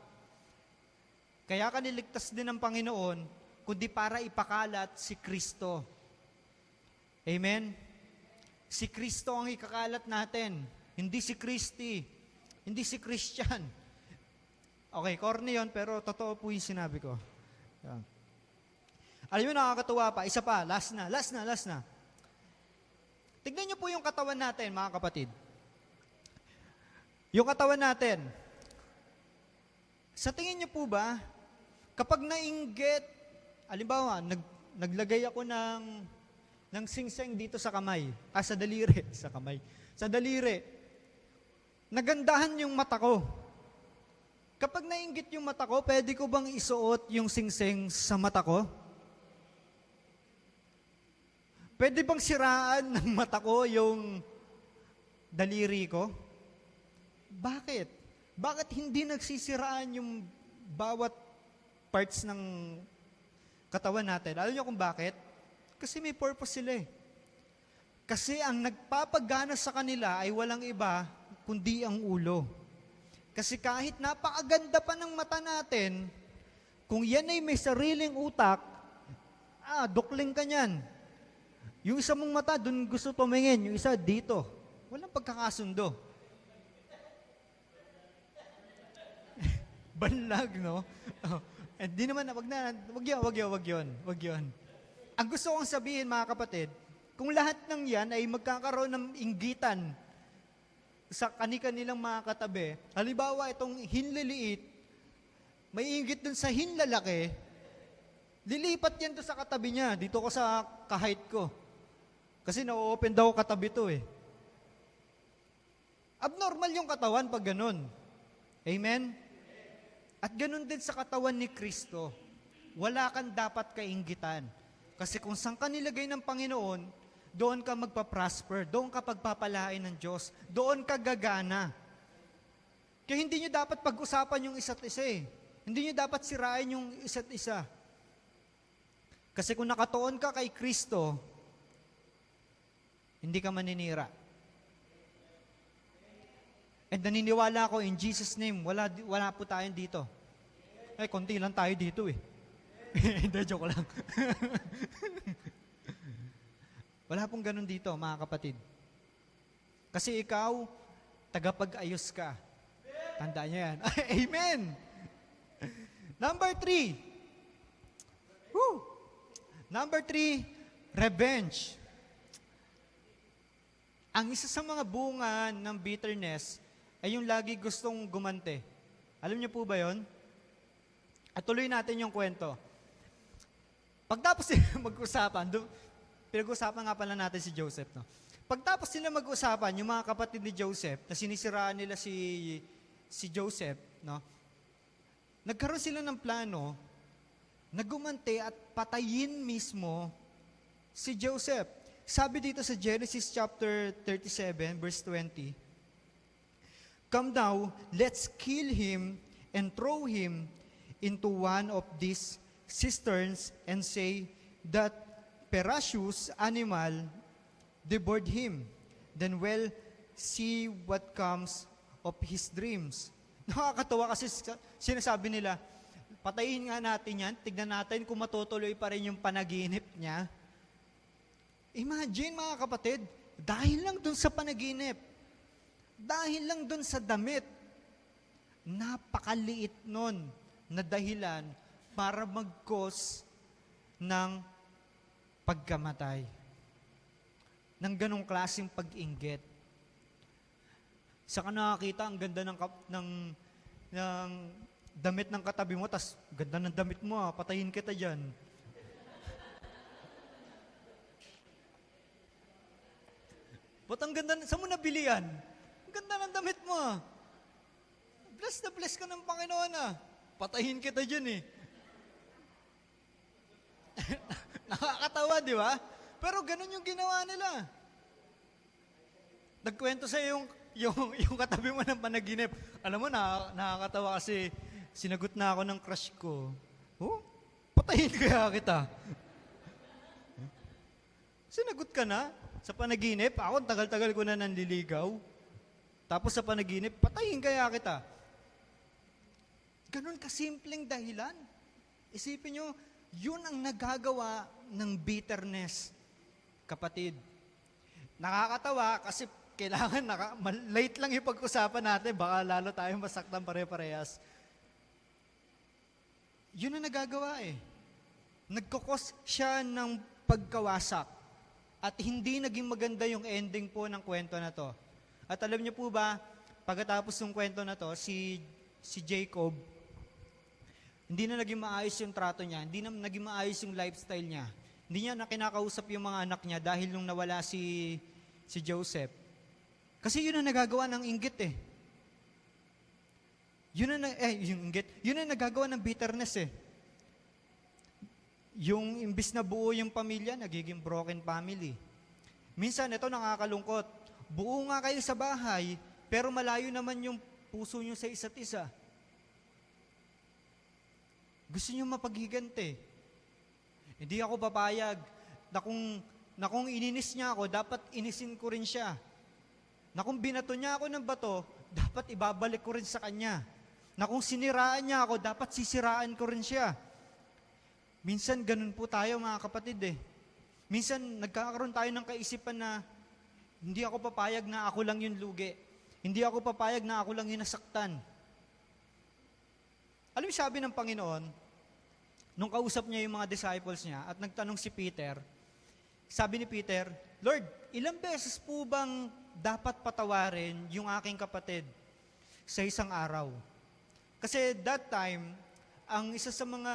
Kaya ka niligtas din ng Panginoon, kundi para ipakalat si Kristo. Amen? Si Kristo ang ikakalat natin, hindi si Christy, hindi si Christian. Okay, corny yun, pero totoo po yung sinabi ko. Yan. Alam mo, nakakatuwa pa. Isa pa, last na. Tignan niyo po yung katawan natin, mga kapatid. Yung katawan natin, sa tingin niyo po ba, kapag nainggit, alimbawa, naglagay ako ng singseng dito sa kamay, sa daliri, sa daliri, nagandahan yung mata ko. Kapag nainggit yung mata ko, pwede ko bang isuot yung singseng sa mata ko? Pwede bang siraan ng mata ko yung daliri ko? Bakit? Bakit hindi nagsisiraan yung bawat parts ng katawan natin? Alam niyo kung bakit? Kasi may purpose sila eh. Kasi ang nagpapagana sa kanila ay walang iba kundi ang ulo. Kasi kahit napakaganda pa ng mata natin, kung yan ay may sariling utak, dukling ka niyan. Yung isa mong mata, dun gusto tumingin. Yung isa, dito. Walang pagkakasundo. Banlag, no? Hindi naman, wag yun. Ang gusto kong sabihin, mga kapatid, kung lahat ng yan ay magkakaroon ng inggitan sa kanilang mga katabi, halimbawa itong hinliliit, may inggit dun sa hinlalaki, lilipat yan doon sa katabi niya, dito ko sa kahit ko. Kasi na-open daw katabi to eh. Abnormal yung katawan pag ganun. Amen? At ganun din sa katawan ni Kristo. Wala kang dapat kainggitan. Kasi kung saan ka nilagay ng Panginoon, doon ka magpa-prosper, doon ka pagpapalain ng Diyos, doon ka gagana. Kaya hindi nyo dapat pag-usapan yung isa't isa eh. Hindi nyo dapat sirain yung isa't isa. Kasi kung nakatuon ka kay Kristo, hindi ka maninira. And naniniwala ako, in Jesus' name, wala po tayo dito. Konti lang tayo dito eh. Hindi, joke lang. Wala pong ganun dito, mga kapatid. Kasi ikaw, tagapag-ayos ka. Tandaan niyo yan. Amen! Number 3. Number 3, revenge. Ang isa sa mga bunga ng bitterness ay yung lagi gustong gumante. Alam niyo po ba yon? At tuloy natin yung kwento. Pagtapos sila mag-usapan, pinag-usapan nga pala natin si Joseph, no? Pagtapos sila mag-usapan, yung mga kapatid ni Joseph, na sinisiraan nila si Joseph, no? Nagkaroon sila ng plano na gumante at patayin mismo si Joseph. Sabi dito sa Genesis chapter 37, verse 20, "Come now, let's kill him and throw him into one of these cisterns and say that ferocious animal devoured him. Then we'll see what comes of his dreams." Nakakatawa kasi sinasabi nila, patayin nga natin yan, tignan natin kung matutuloy pa rin yung panaginip niya. Imagine mga kapatid, dahil lang dun sa panaginip, dahil lang dun sa damit, napakaliit nun na dahilan para mag-cause ng pagkamatay. Ng ganong klaseng pag-inggit. Saka nakakita, ang ganda ng damit ng katabi mo, tas ganda ng damit mo, patayin kita dyan. Ba't ang ganda, saan mo nabili yan? Ang ganda ng damit mo. Bless na bless ka ng Panginoon Patayin kita dyan Nakakatawa, di ba? Pero ganun yung ginawa nila. Nagkwento sa yung katabi mo ng panaginip. Alam mo, nakakatawa kasi sinagot na ako ng crush ko. Patayin kaya kita. Sinagot ka na sa panaginip. Ako, tagal-tagal ko na nanliligaw. Tapos sa panaginip, patayin kaya kita. Ganun kasimpleng dahilan. Isipin nyo, yun ang nagagawa ng bitterness, kapatid. Nakakatawa kasi kailangan late lang yung pag-usapan natin, baka lalo tayong masaktan pare-parehas. Yun ang nagagawa Nagkukos siya ng pagkawasak at hindi naging maganda yung ending po ng kwento na to. At alam niyo po ba, pagkatapos ng kwento na to, si Jacob, hindi na naging maayos yung trato niya, hindi na naging maayos yung lifestyle niya. Hindi niya na kinakausap yung mga anak niya dahil nung nawala si Joseph. Kasi yun ang nagagawa ng inggit Yun ang nagagawa ng bitterness Yung imbis na buo yung pamilya, nagiging broken family. Minsan, ito nakakalungkot. Buo nga kayo sa bahay, pero malayo naman yung puso nyo sa isa't isa. Gusto nyo mapaghiganti. Hindi ako papayag na kung ininis niya ako, dapat inisin ko rin siya. Na kung binato niya ako ng bato, dapat ibabalik ko rin sa kanya. Na kung siniraan niya ako, dapat sisiraan ko rin siya. Minsan ganun po tayo mga kapatid Minsan nagkakaroon tayo ng kaisipan na hindi ako papayag na ako lang yung lugi. Hindi ako papayag na ako lang yung nasaktan. Alam mo sabi ng Panginoon, nung kausap niya yung mga disciples niya at nagtanong si Peter, sabi ni Peter, "Lord, ilang beses po bang dapat patawarin yung aking kapatid sa isang araw?" Kasi that time, ang isa sa mga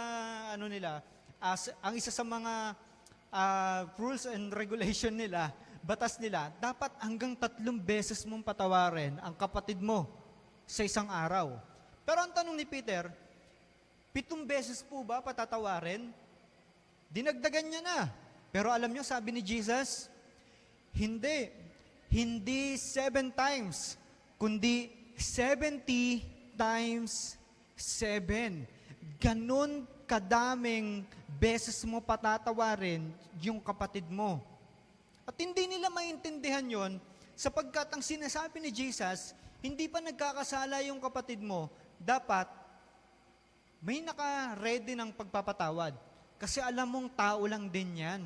ang isa sa mga rules and regulation nila, batas nila, dapat hanggang 3 beses mong patawarin ang kapatid mo sa isang araw. Pero ang tanong ni Peter, 7 beses po ba patatawarin? Dinagdagan niya na. Pero alam niyo, sabi ni Jesus, hindi 7 times, kundi 70 times 7. ganun kadaming beses mo patatawarin yung kapatid mo. At hindi nila maintindihan yon sapagkat ang sinasabi ni Jesus, hindi pa nagkakasala yung kapatid mo, dapat may naka-ready ng pagpapatawad. Kasi alam mong tao lang din yan.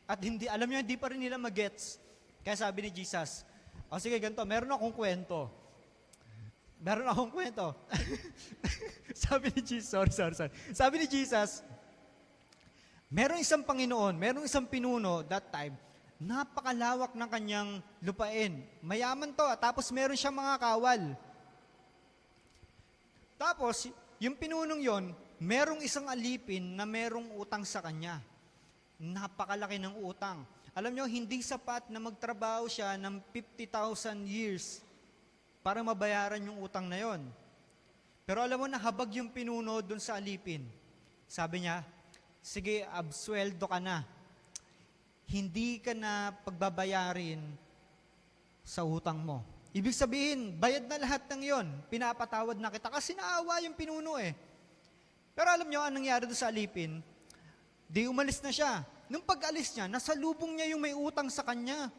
At alam nyo, hindi pa rin nila magets. Kaya sabi ni Jesus, sige, ganito, meron akong kwento. Sabi ni Jesus, sorry. Sabi ni Jesus, meron isang Panginoon, meron isang pinuno that time, napakalawak ng kanyang lupain. Mayaman to, tapos meron siyang mga kawal. Tapos, yung pinunong yon, merong isang alipin na merong utang sa kanya. Napakalaki ng utang. Alam nyo, hindi sapat na magtrabaho siya ng 50,000 years para mabayaran yung utang na yon. Pero alam mo na habag yung pinuno dun sa alipin. Sabi niya, sige, absueldo ka na. Hindi ka na pagbabayarin sa utang mo. Ibig sabihin, bayad na lahat ng yon. Pinapatawad na kita kasi naawa yung pinuno eh. Pero alam nyo, anong nangyari doon sa alipin? Di umalis na siya. Nung pag-alis niya, nasalubong niya yung may utang sa kanya.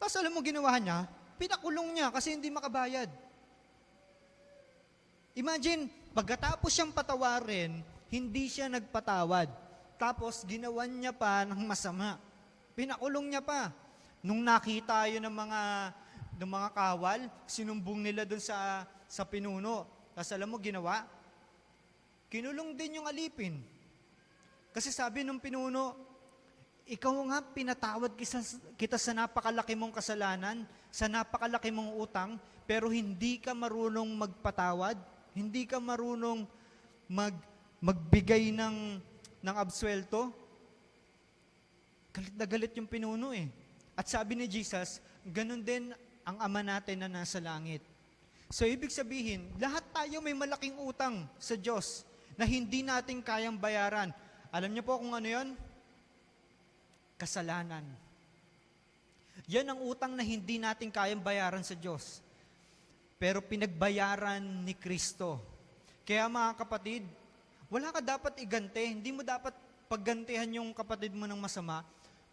Tapos alam mo ginawa niya? Pinakulong niya kasi hindi makabayad. Imagine, pagkatapos siyang patawarin, hindi siya nagpatawad. Tapos ginawan niya pa ng masama. Pinakulong niya pa. Nung nakita yun ng mga kawal, sinumbong nila dun sa pinuno. Tapos alam mo ginawa? Kinulong din yung alipin. Kasi sabi ng pinuno, ikaw nga pinatawad kita sa napakalaki mong kasalanan, sa napakalaki mong utang, pero hindi ka marunong magpatawad, hindi ka marunong magbigay ng absuelto. Galit na galit yung pinuno eh. At sabi ni Jesus, ganun din ang Ama natin na nasa langit. So ibig sabihin, lahat tayo may malaking utang sa Diyos na hindi natin kayang bayaran. Alam niyo po kung ano yon? Kasalanan. Yan ang utang na hindi natin kayang bayaran sa Diyos. Pero pinagbayaran ni Kristo. Kaya mga kapatid, wala ka dapat igante. Hindi mo dapat paggantihan yung kapatid mo ng masama.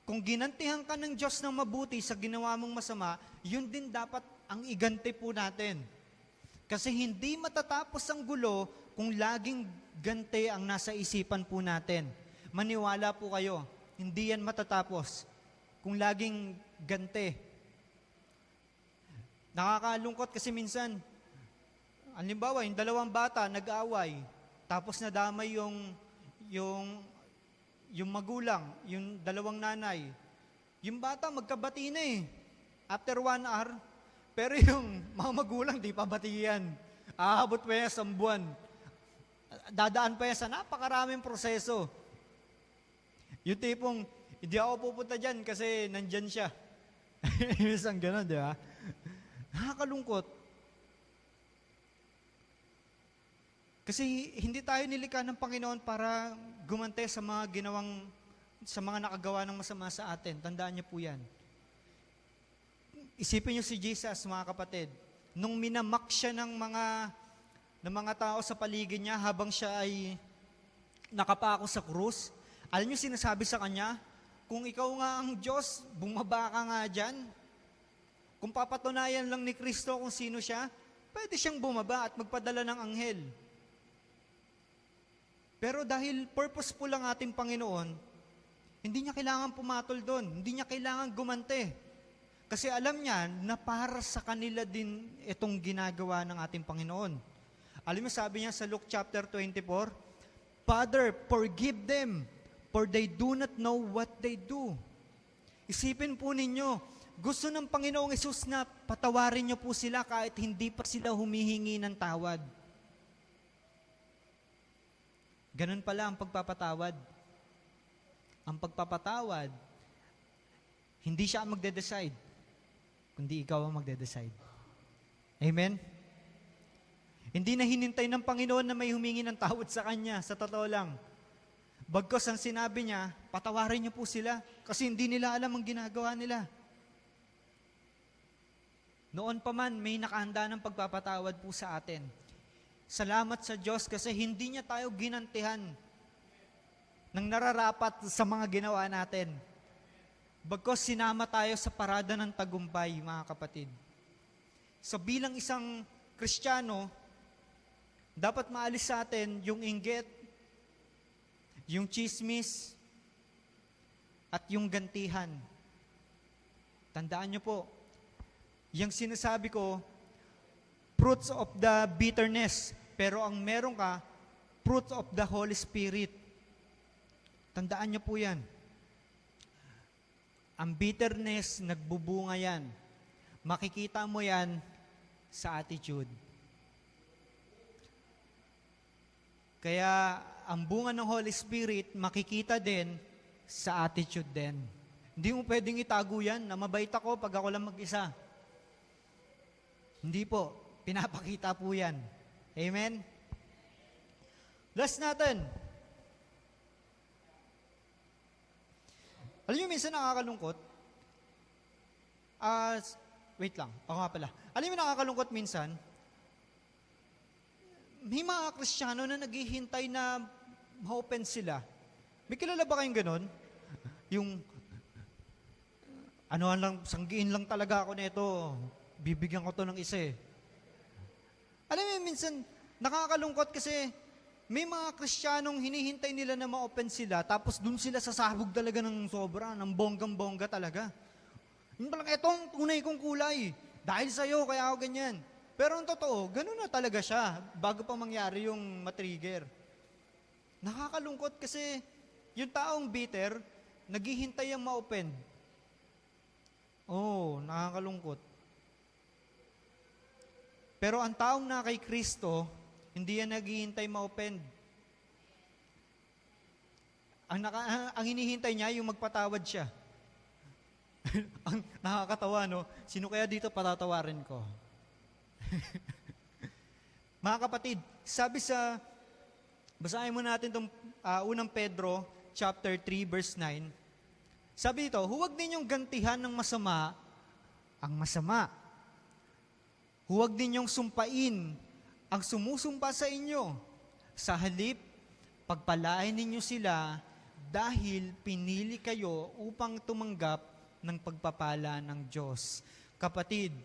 Kung ginantihan ka ng Diyos ng mabuti sa ginawa mong masama, yun din dapat ang igante po natin. Kasi hindi matatapos ang gulo kung laging gante ang nasa isipan po natin. Maniwala po kayo, hindi yan matatapos kung laging gante. Nakakalungkot kasi minsan, halimbawa, yung dalawang bata nag-away, tapos nadamay yung magulang, yung dalawang nanay. Yung bata magkabati na eh. After 1 hour, pero yung mga magulang di pa batiyan. Aabot pa yan sa buwan. Dadaan pa yan sa napakaraming proseso. Yung tipong, hindi ako pupunta dyan kasi nandyan siya. Isang gano'n, di ba? Nakakalungkot. Kasi hindi tayo nilikha ng Panginoon para gumante sa mga nakagawa ng masama sa atin. Tandaan niyo po yan. Isipin niyo si Jesus, mga kapatid. Nung minamak siya ng mga tao sa paligid niya habang siya ay nakapako sa krus, alam niyo sinasabi sa kanya, kung ikaw nga ang Diyos, bumaba ka nga dyan. Kung papatunayan lang ni Kristo kung sino siya, pwede siyang bumaba at magpadala ng anghel. Pero dahil purposeful ang ating Panginoon, hindi niya kailangan pumatol doon. Hindi niya kailangan gumante. Kasi alam niya na para sa kanila din itong ginagawa ng ating Panginoon. Alam mo, sabi niya sa Luke chapter 24, Father, forgive them, for they do not know what they do. Isipin po ninyo, gusto ng Panginoong Hesus na patawarin niyo po sila kahit hindi pa sila humihingi ng tawad. Ganun pala ang pagpapatawad. Ang pagpapatawad, hindi siya ang magde-decide, kundi ikaw ang magde-decide. Amen? Hindi na hinintay ng Panginoon na may humingi ng tawad sa Kanya, sa totoo lang. Bagkos ang sinabi niya, patawarin niyo po sila kasi hindi nila alam ang ginagawa nila. Noon pa man, may nakahanda ng pagpapatawad po sa atin. Salamat sa Diyos kasi hindi niya tayo ginantihan ng nararapat sa mga ginawa natin. Bagkus sinama tayo sa parada ng tagumpay, mga kapatid. So bilang isang Kristiyano, dapat maalis sa atin yung inggit, yung chismis, at yung gantihan. Tandaan niyo po, yung sinasabi ko, fruits of the bitterness, pero ang meron ka, fruits of the Holy Spirit. Tandaan niyo po yan. Ang bitterness, nagbubunga yan. Makikita mo yan sa attitude. Kaya, ang bunga ng Holy Spirit, makikita din sa attitude din. Hindi mo pwedeng itago yan, na mabait ako pag ako lang mag-isa. Hindi po. Pinapakita po yan. Amen? Last natin. Alam niyo, minsan nakakalungkot. Wait lang. Ako nga pala. Alam niyo, nakakalungkot minsan, may mga Kristiyano na naghihintay na ma-open sila. May kilala ba kayong ganon? Yung, sanggiin lang talaga ako nito. Bibigyan ko to ng isa eh. Alam mo, minsan, nakakalungkot kasi may mga Kristiyanong hinihintay nila na ma-open sila, tapos dun sila sasabog talaga ng sobra, ng bonggang-bongga talaga. Yung palang, etong tunay kong kulay. Dahil sa'yo, kaya ako ganyan. Pero ang totoo, ganun na talaga siya, bago pa mangyari yung matrigger. Nakakalungkot kasi yung taong bitter, naghihintay ang ma-open. Nakakalungkot. Pero ang taong na kay Kristo, hindi yan naghihintay ma-open. Ang hinihintay niya, yung magpatawad siya. Ang nakakatawa, no? Sino kaya dito patatawarin ko? Mga kapatid, sabi sa, basahin mo natin itong unang Pedro, chapter 3, verse 9. Sabi dito, huwag ninyong gantihan ng masama ang masama. Huwag ninyong sumpain ang sumusumpa sa inyo. Sa halip, pagpalain ninyo sila dahil pinili kayo upang tumanggap ng pagpapala ng Diyos. Kapatid,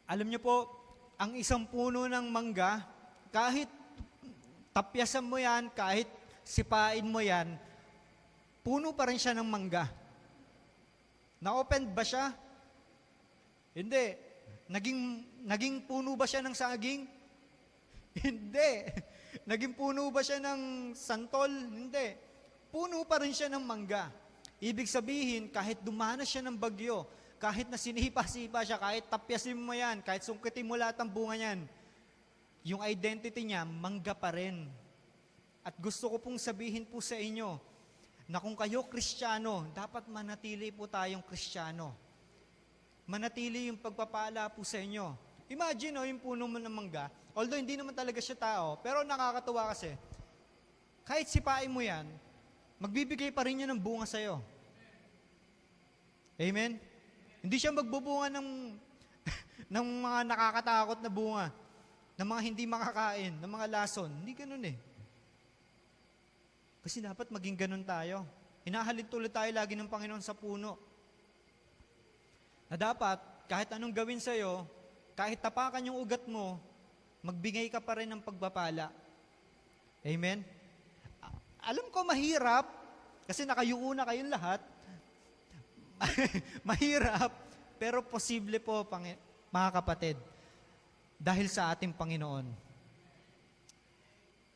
alam niyo po, ang isang puno ng mangga, kahit tapyasan mo yan, kahit sipain mo yan, puno pa rin siya ng mangga. Na-open ba siya? Hindi. Naging puno ba siya ng saging? Hindi. Naging puno ba siya ng santol? Hindi. Puno pa rin siya ng mangga. Ibig sabihin, kahit dumanas siya ng bagyo, kahit na sinipa-sipa siya, kahit tapyasin mo yan, kahit sungkitin mo lahat ng bunga niyan, yung identity niya, mangga pa rin. At gusto ko pong sabihin po sa inyo, na kung kayo Kristiyano, dapat manatili po tayong Kristiyano. Manatili yung pagpapala po sa inyo. Imagine, yung puno mo ng mangga, although hindi naman talaga siya tao, pero nakakatuwa kasi, kahit sipain mo yan, magbibigay pa rin yan ng bunga sa'yo. Amen? Hindi siya magbubunga ng mga nakakatakot na bunga, ng mga hindi makakain, ng mga lason. Hindi ganun eh. Kasi dapat maging ganun tayo. Hinahalin tuloy tayo lagi ng Panginoon sa puno. Na dapat, kahit anong gawin sa'yo, kahit tapakan yung ugat mo, magbigay ka pa rin ng pagpapala. Amen? Alam ko mahirap, kasi nakayuko na kayong lahat. Mahirap, pero posible po, mga kapatid, dahil sa ating Panginoon.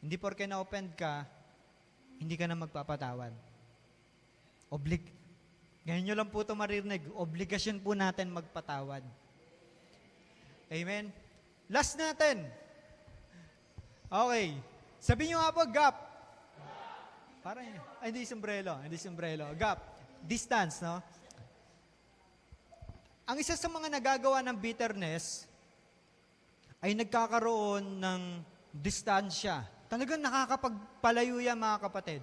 Hindi porke na-offend ka, hindi ka na magpapatawad. Ganyan nyo lang po ito maririnig, obligasyon po natin magpatawad. Amen? Last natin. Okay. Sabihin nyo nga po, gap. Hindi sombrero. Gap. Distance, no? Ang isa sa mga nagagawa ng bitterness ay nagkakaroon ng distansya. Talagang nakakapagpalayo yan, mga kapatid.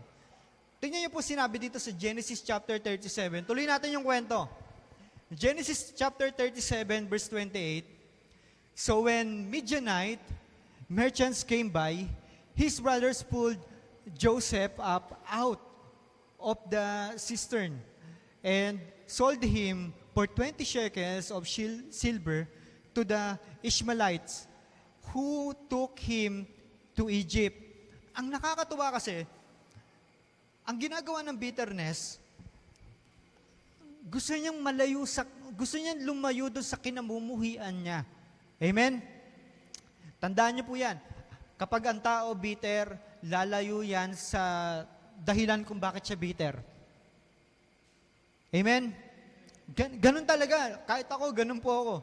Tingnan niyo po sinabi dito sa Genesis chapter 37. Tuloy natin yung kwento. Genesis chapter 37, verse 28. So when Midianite merchants came by, his brothers pulled Joseph up out of the cistern and sold him for 20 shekels of silver to the Ishmaelites who took him to Egypt. Ang nakakatuwa kasi, ang ginagawa ng bitterness, gusto niyang lumayo doon sa kinamumuhian niya. Amen? Tandaan niyo po yan. Kapag ang tao bitter, lalayo yan sa dahilan kung bakit siya bitter. Amen? Ganun talaga. Kahit ako, ganun po ako.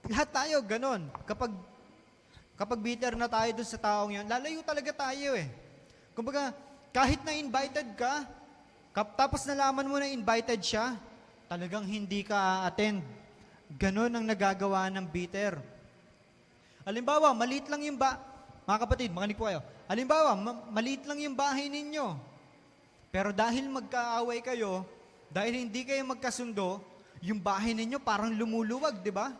Lahat tayo, ganun. Kapag bitter na tayo doon sa taong yan, lalayo talaga tayo eh. Kumbaga, kahit na invited ka, tapos nalaman mo na invited siya, talagang hindi ka attend. Ganun ang nagagawa ng bitter. Halimbawa, maliit lang yung mga kapatid, makinig po kayo. Halimbawa, maliit lang yung bahay ninyo. Pero dahil magkaaway kayo, dahil hindi kayo magkasundo, yung bahay ninyo parang lumuluwag, di ba?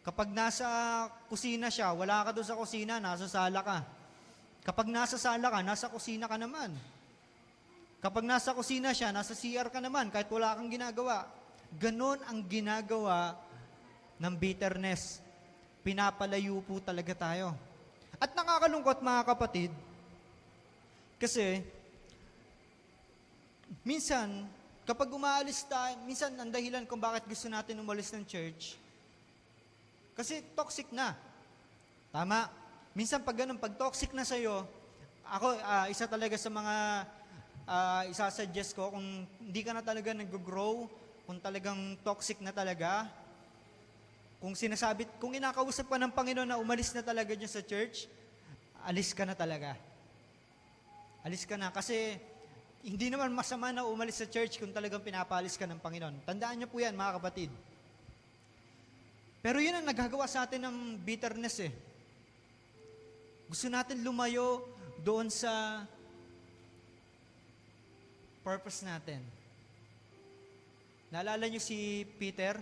Kapag nasa kusina siya, wala ka doon sa kusina, nasa sala ka. Kapag nasa sala ka, nasa kusina ka naman. Kapag nasa kusina siya, nasa CR ka naman, kahit wala kang ginagawa. Ganon ang ginagawa ng bitterness. Pinapalayo po talaga tayo. At nakakalungkot mga kapatid, kasi minsan, kapag umaalis tayo, minsan ang dahilan kung bakit gusto natin umalis ng church, kasi toxic na. Tama? Minsan pag ganun, pag toxic na sa'yo, ako, isa talaga sa mga isasuggest ko, kung hindi ka na talaga nag-grow, kung talagang toxic na talaga, kung inakausap ka ng Panginoon na umalis na talaga dyan sa church, alis ka na talaga. Alis ka na. Kasi hindi naman masama na umalis sa church kung talagang pinapaalis ka ng Panginoon. Tandaan niyo po yan, mga kapatid. Pero yun ang nagagawa sa atin ng bitterness eh. Gusto natin lumayo doon sa purpose natin. Naalala niyo si Peter?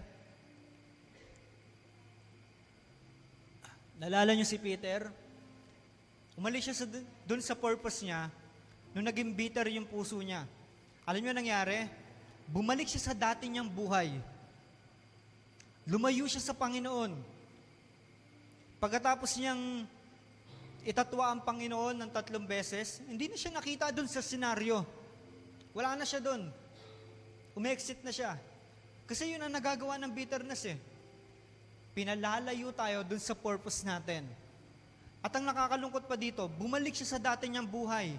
Naalala niyo si Peter? Umalis siya doon sa purpose niya, nung naging bitter yung puso niya. Alam niyo nangyari? Bumalik siya sa dati niyang buhay. Lumayo siya sa Panginoon. Pagkatapos niyang itatwa ang Panginoon ng 3 beses, hindi na siya nakita doon sa senaryo. Wala na siya doon. Umi-exit na siya. Kasi yun ang nagagawa ng bitterness eh. Pinalalayo tayo doon sa purpose natin. At ang nakakalungkot pa dito, bumalik siya sa dati niyang buhay,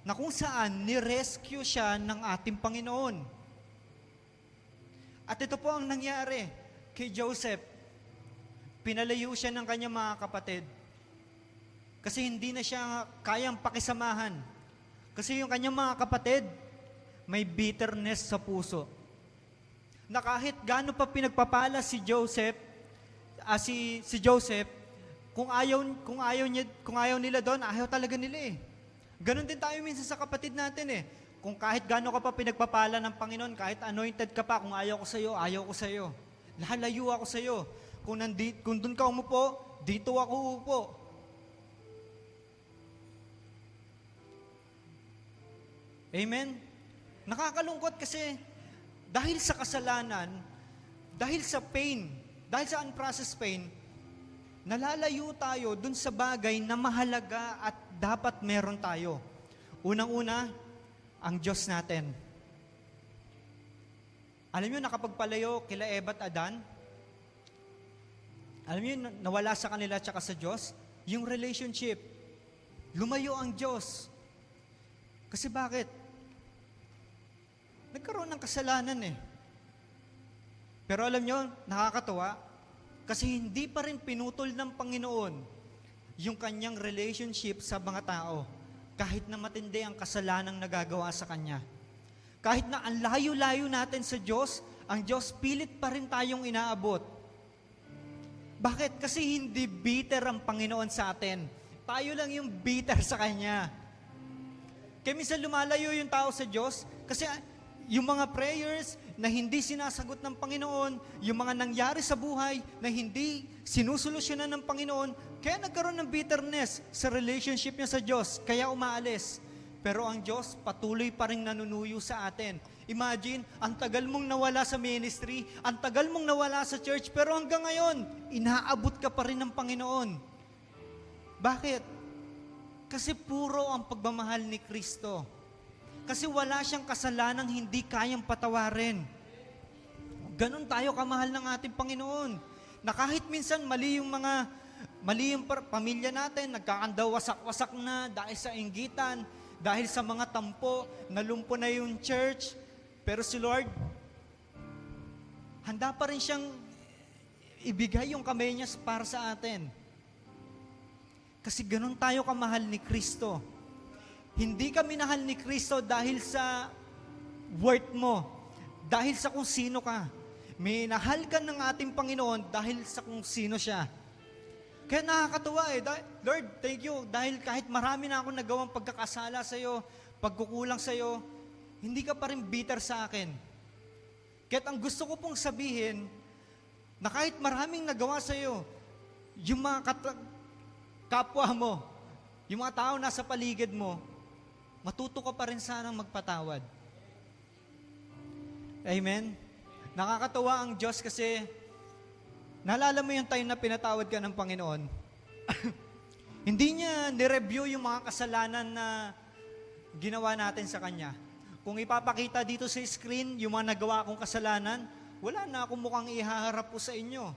na kung saan ni-rescue siya ng ating Panginoon. At ito po ang nangyari kay Joseph. Pinalayo siya ng kanyang mga kapatid. Kasi hindi na siya kayang pakisamahan. Kasi yung kanyang mga kapatid, may bitterness sa puso. Na kahit gaano pa pinagpapala si Joseph, kung ayaw nila doon, ayaw talaga nila eh. Ganon din tayo minsan sa kapatid natin eh. Kung kahit gaano ka pa pinagpapala ng Panginoon, kahit anointed ka pa, kung ayaw ko sa iyo. Lalayo ako sa iyo. Kung doon ka umupo, dito ako uupo. Amen? Nakakalungkot kasi dahil sa kasalanan, dahil sa pain, dahil sa unprocessed pain, nalalayo tayo dun sa bagay na mahalaga at dapat meron tayo. Unang-una, ang Diyos natin. Alam niyo, nakapagpalayo kila Eva at Adan, alam niyo, nawala sa kanila at sa Diyos, yung relationship. Lumayo ang Diyos. Kasi bakit? Nagkaroon ng kasalanan eh. Pero alam niyo, nakakatuwa, kasi hindi pa rin pinutol ng Panginoon yung kanyang relationship sa mga tao, kahit na matindi ang kasalanang nagagawa sa Kanya. Kahit na ang layo-layo natin sa Diyos, ang Diyos pilit pa rin tayong inaabot. Bakit? Kasi hindi bitter ang Panginoon sa atin. Tayo lang yung bitter sa Kanya. Kaya minsan lumalayo yung tao sa Diyos, kasi yung mga prayers na hindi sinasagot ng Panginoon, yung mga nangyari sa buhay na hindi sinusolusyonan ng Panginoon, kaya nagkaroon ng bitterness sa relationship niya sa Diyos, kaya umaalis. Pero ang Diyos patuloy pa rin nanunuyo sa atin. Imagine, ang tagal mong nawala sa ministry, ang tagal mong nawala sa church, pero hanggang ngayon, inaabot ka pa rin ng Panginoon. Bakit? Kasi puro ang pagmamahal ni Kristo. Kasi wala siyang kasalanang hindi kayang patawarin. Ganon tayo kamahal ng ating Panginoon. Na kahit minsan mali yung pamilya natin, nagkakanda wasak-wasak na dahil sa inggitan, dahil sa mga tampo, nalumpo na yung church. Pero si Lord, handa pa rin siyang ibigay yung kamay niya para sa atin. Kasi ganon tayo kamahal ni Kristo. Hindi ka minahal ni Kristo dahil sa worth mo, dahil sa kung sino ka. Minahal ka ng ating Panginoon dahil sa kung sino siya. Kaya nakakatuwa Lord, thank you, dahil kahit marami na akong nagawang pagkakasala sa iyo, pagkukulang sa iyo, hindi ka pa rin bitter sa akin. Kaya ang gusto ko pong sabihin, na kahit maraming nagawa sa iyo, yung mga kapwa mo, yung mga tao nasa paligid mo, matuto ka pa rin sanang magpatawad. Amen? Nakakatawa ang Diyos kasi, naalala mo yung time na pinatawad ka ng Panginoon? Hindi niya nireview yung mga kasalanan na ginawa natin sa Kanya. Kung ipapakita dito sa screen, yung mga nagawa kong kasalanan, wala na akong mukhang ihaharap po sa inyo.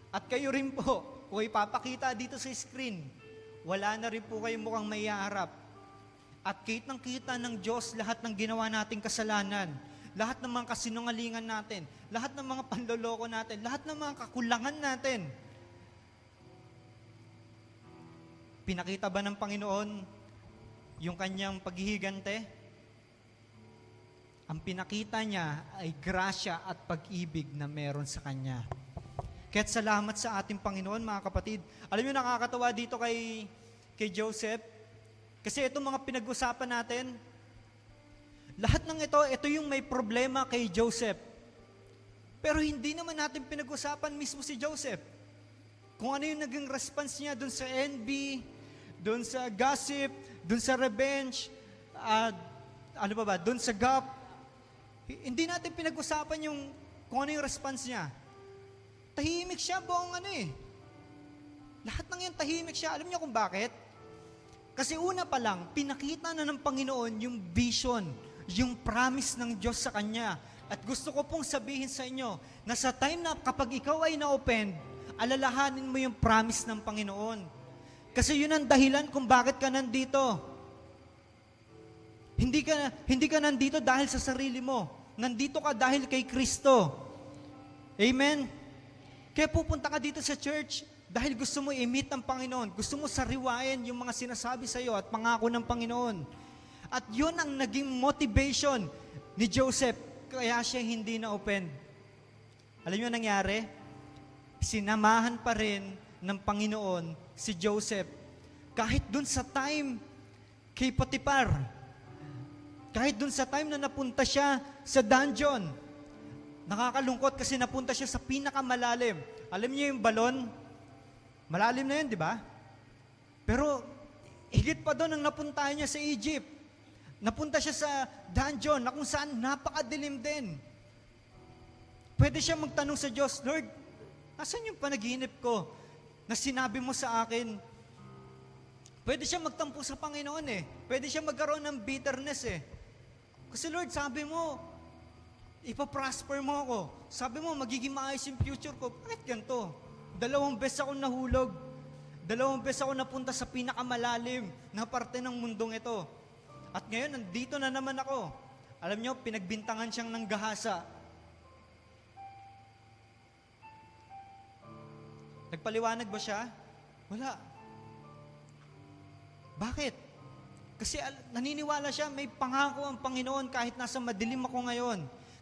At kayo rin po, kung ipapakita dito sa screen, wala na rin po kayong mukhang may ihaharap. At kitang-kita ng Diyos lahat ng ginawa nating kasalanan, lahat ng mga kasinungalingan natin, lahat ng mga panloloko natin, lahat ng mga kakulangan natin. Pinakita ba ng Panginoon yung kanyang paghihigante? Ang pinakita niya ay grasya at pag-ibig na meron sa kanya. Kaya't salamat sa ating Panginoon, mga kapatid. Alam niyo, nakakatawa dito kay Joseph. Kasi itong mga pinag-usapan natin, lahat ng ito yung may problema kay Joseph. Pero hindi naman natin pinag-usapan mismo si Joseph. Kung ano yung naging response niya dun sa envy, dun sa gossip, dun sa revenge, dun sa gap. Hindi natin pinag-usapan kung ano yung response niya. Tahimik siya buong Lahat ng yan tahimik siya. Alam niyo kung bakit? Kasi una pa lang, pinakita na ng Panginoon yung vision, yung promise ng Diyos sa Kanya. At gusto ko pong sabihin sa inyo, na sa time na kapag ikaw ay na-open, alalahanin mo yung promise ng Panginoon. Kasi yun ang dahilan kung bakit ka nandito. Hindi ka nandito dahil sa sarili mo. Nandito ka dahil kay Kristo. Amen? Kaya pupunta ka dito sa church, dahil gusto mo i-meet ng Panginoon, gusto mo sariwain yung mga sinasabi sa iyo at pangako ng Panginoon. At yun ang naging motivation ni Joseph, kaya siya hindi na-open. Alam niyo nangyari? Sinamahan pa rin ng Panginoon si Joseph. Kahit dun sa time kay Potiphar, kahit dun sa time na napunta siya sa dungeon, nakakalungkot kasi napunta siya sa pinakamalalim. Alam niyo yung balon? Malalim na yun, di ba? Pero, higit pa doon ang napuntahan niya sa Egypt. Napunta siya sa dungeon na kung saan napakadilim din. Pwede siya magtanong sa Diyos, Lord, nasan yung panaginip ko na sinabi mo sa akin? Pwede siya magtampo sa Panginoon Pwede siya magkaroon ng bitterness Kasi Lord, sabi mo, ipaprosper mo ako. Sabi mo, magiging maayos yung future ko. Bakit ganito? 2 beses ako nahulog. 2 beses ako napunta sa pinakamalalim na parte ng mundong ito. At ngayon, nandito na naman ako. Alam niyo, pinagbintangan siyang ng gahasa. Nagpaliwanag ba siya? Wala. Bakit? Kasi naniniwala siya, may pangako ang Panginoon kahit nasa madilim ako ngayon.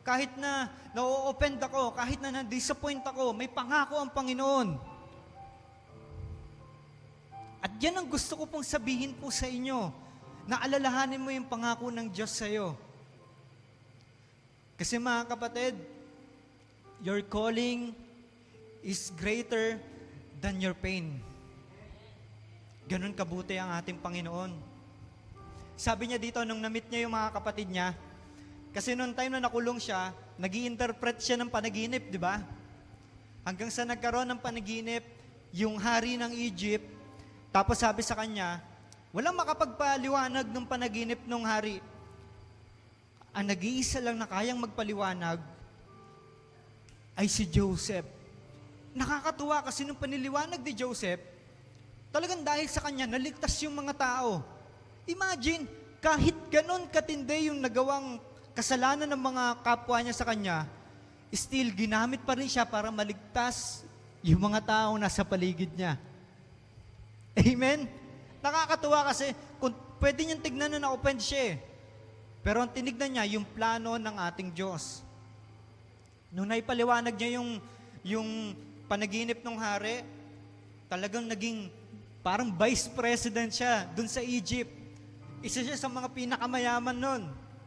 Kahit na na-offend ako, kahit na na-disappoint ako, may pangako ang Panginoon. At yan ang gusto ko pong sabihin po sa inyo, na alalahanin mo yung pangako ng Diyos sa iyo. Kasi mga kapatid, your calling is greater than your pain. Ganun kabuti ang ating Panginoon. Sabi niya dito, nung na-meet niya yung mga kapatid niya, kasi noong time na nakulong siya, nag-i-interpret siya ng panaginip, di ba? Hanggang sa nagkaroon ng panaginip, yung hari ng Egypt, tapos sabi sa kanya, walang makapagpaliwanag ng panaginip ng hari. Ang nag-iisa lang na kayang magpaliwanag ay si Joseph. Nakakatuwa kasi nung paniliwanag ni Joseph, talagang dahil sa kanya, naligtas yung mga tao. Imagine, kahit ganun katindi yung nagawang kasalanan ng mga kapwa niya sa kanya, still ginamit pa rin siya para maligtas yung mga taong nasa paligid niya. Amen? Nakakatuwa kasi kung pwede niyang tignan na na-offend siya eh. Pero ang tinignan niya, yung plano ng ating Diyos. Nung naipaliwanag niya yung panaginip ng hari, talagang naging parang vice president siya dun sa Egypt. Isa siya sa mga pinakamayaman nun.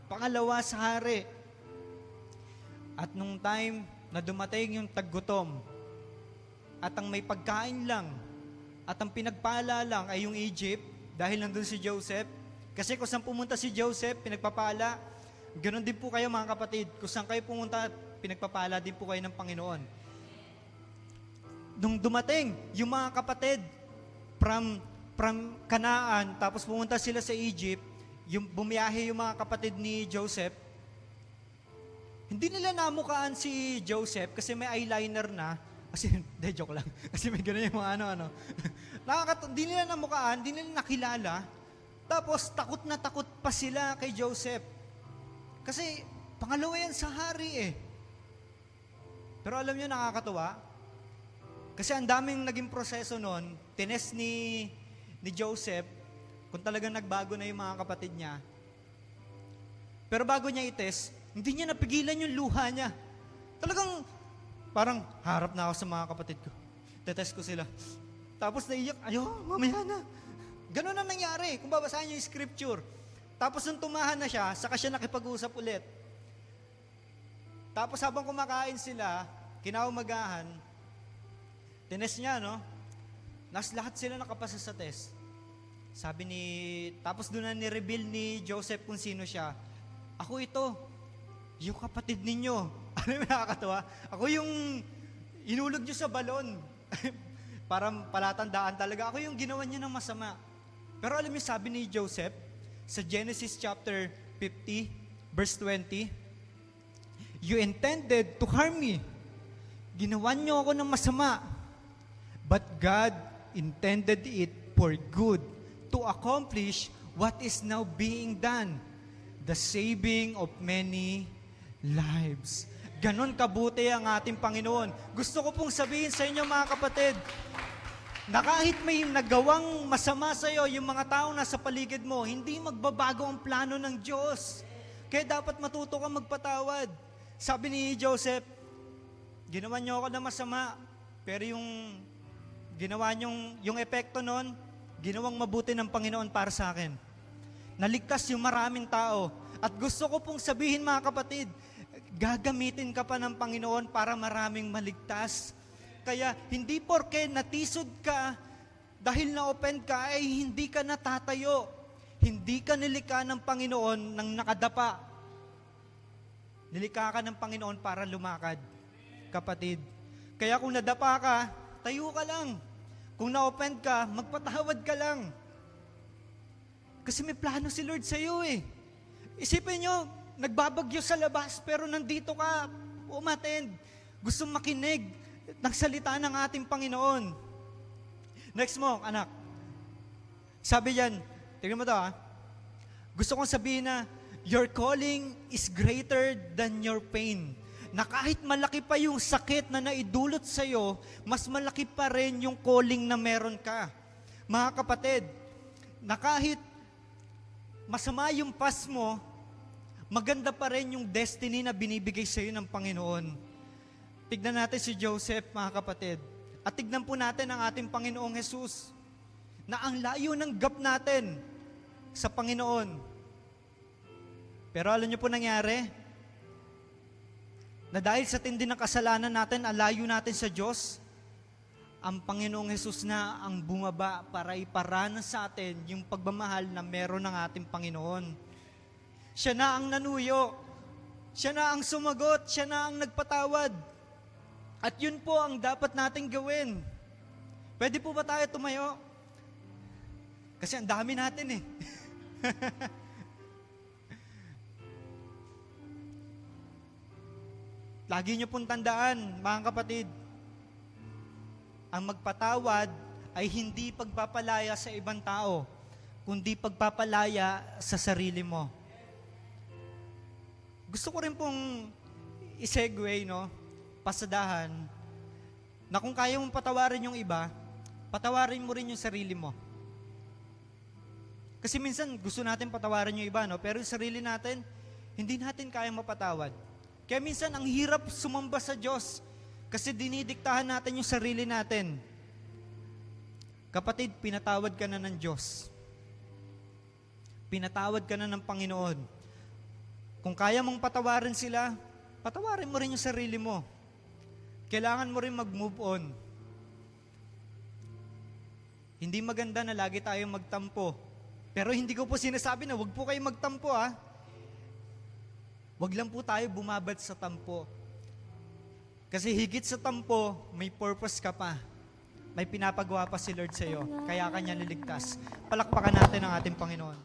Pangalawa sa hari. At nung time na dumating yung taggutom, at ang may pagkain lang, at ang pinagpala lang ay yung Egypt, dahil nandun si Joseph. Kasi kung saan pumunta si Joseph, pinagpapala. Ganon din po kayo mga kapatid. Kung saan kayo pumunta, pinagpapala din po kayo ng Panginoon. Nung dumating, yung mga kapatid from Canaan, tapos pumunta sila sa Egypt, yung bumiyahe yung mga kapatid ni Joseph, hindi nila namukaan si Joseph kasi may eyeliner na. Kasi, joke lang. Kasi may gano'n yung mga ano. Hindi nila namukaan, hindi nila nakilala. Tapos, takot na takot pa sila kay Joseph. Kasi, pangalawa yan sa hari eh. Pero alam nyo, nakakatuwa. Kasi ang daming naging proseso nun, tinest ni Joseph, kung talagang nagbago na yung mga kapatid niya. Pero bago niya i-test, hindi niya napigilan yung luha niya. Talagang, parang harap na ako sa mga kapatid ko. Tetest ko sila. Tapos naiyak, mamaya na. Ganun ang nangyari, kung babasahin niyo yung scripture. Tapos nung tumahan na siya, saka siya nakipag-usap ulit. Tapos habang kumakain sila, kinaumagahan, tinest niya, no? Lahat sila nakapasa sa test. Tapos doon na ni-reveal ni Joseph kung sino siya. Ako ito, yung kapatid ninyo. Ano yung nakakatawa? Ako yung inulog nyo sa balon. Parang palatandaan talaga. Ako yung ginawa niya ng masama. Pero alam niyo, sabi ni Joseph, sa Genesis chapter 50, verse 20, you intended to harm me. Ginawa niyo ako ng masama. But God intended it for good to accomplish what is now being done, the saving of many lives. Ganon kabuti ang ating Panginoon. Gusto ko pong sabihin sa inyo mga kapatid, na kahit may nagawang masama sa iyo, yung mga taong nasa paligid mo, hindi magbabago ang plano ng Diyos. Kaya dapat matuto kang magpatawad. Sabi ni Joseph, ginawa niyo ako na masama, pero yung ginawa niyong, yung epekto nun, ginawang mabuti ng Panginoon para sa akin. Naligtas yung maraming tao. At gusto ko pong sabihin mga kapatid, gagamitin ka pa ng Panginoon para maraming maligtas. Kaya hindi porke natisod ka, dahil na-offend ka, ay hindi ka natatayo. Hindi ka nilikha ng Panginoon ng nakadapa. Nilikha ka ng Panginoon para lumakad, kapatid. Kaya kung nadapa ka, tayo ka lang. Kung na-offend ka, magpatawad ka lang. Kasi may plano si Lord sa iyo eh. Isipin nyo, nagbabagyo sa labas, pero nandito ka, umattend. Gusto makinig ng salita ng ating Panginoon. Next mo, anak. Sabi yan, tingnan mo to ha. Gusto kong sabihin na, your calling is greater than your pain. Na kahit malaki pa yung sakit na naidulot sa'yo, mas malaki pa rin yung calling na meron ka. Mga kapatid, na kahit masama yung past mo, maganda pa rin yung destiny na binibigay sa'yo ng Panginoon. Tignan natin si Joseph, mga kapatid. At tignan po natin ang ating Panginoong Jesus, na ang layo ng gap natin sa Panginoon. Pero alam niyo po nangyari? na dahil sa tindi ng kasalanan natin, alayo natin sa Diyos, ang Panginoong Hesus na ang bumaba para iparanas sa atin yung pagmamahal na meron ng ating Panginoon. Siya na ang nanuyo, siya na ang sumagot, siya na ang nagpatawad. At yun po ang dapat nating gawin. Pwede po ba tayo tumayo? Kasi ang dami natin eh. Lagi niyo pong tandaan, mga kapatid, ang magpatawad ay hindi pagpapalaya sa ibang tao, kundi pagpapalaya sa sarili mo. Gusto ko rin pong isegue, pasadahan, na kung kaya mong patawarin yung iba, patawarin mo rin yung sarili mo. Kasi minsan gusto natin patawarin yung iba, pero yung sarili natin, hindi natin kaya mapatawad. Kaya minsan ang hirap sumamba sa Diyos kasi dinidiktahan natin yung sarili natin. Kapatid, pinatawad ka na ng Diyos. Pinatawad ka na ng Panginoon. Kung kaya mong patawarin sila, patawarin mo rin yung sarili mo. Kailangan mo rin mag-move on. Hindi maganda na lagi tayong magtampo. Pero hindi ko po sinasabi na wag po kayo magtampo Wag lang po tayo bumabad sa tampo. Kasi higit sa tampo, may purpose ka pa. May pinapagawa pa si Lord sa iyo. Kaya kanya liligtas. Palakpakan natin ang ating Panginoon.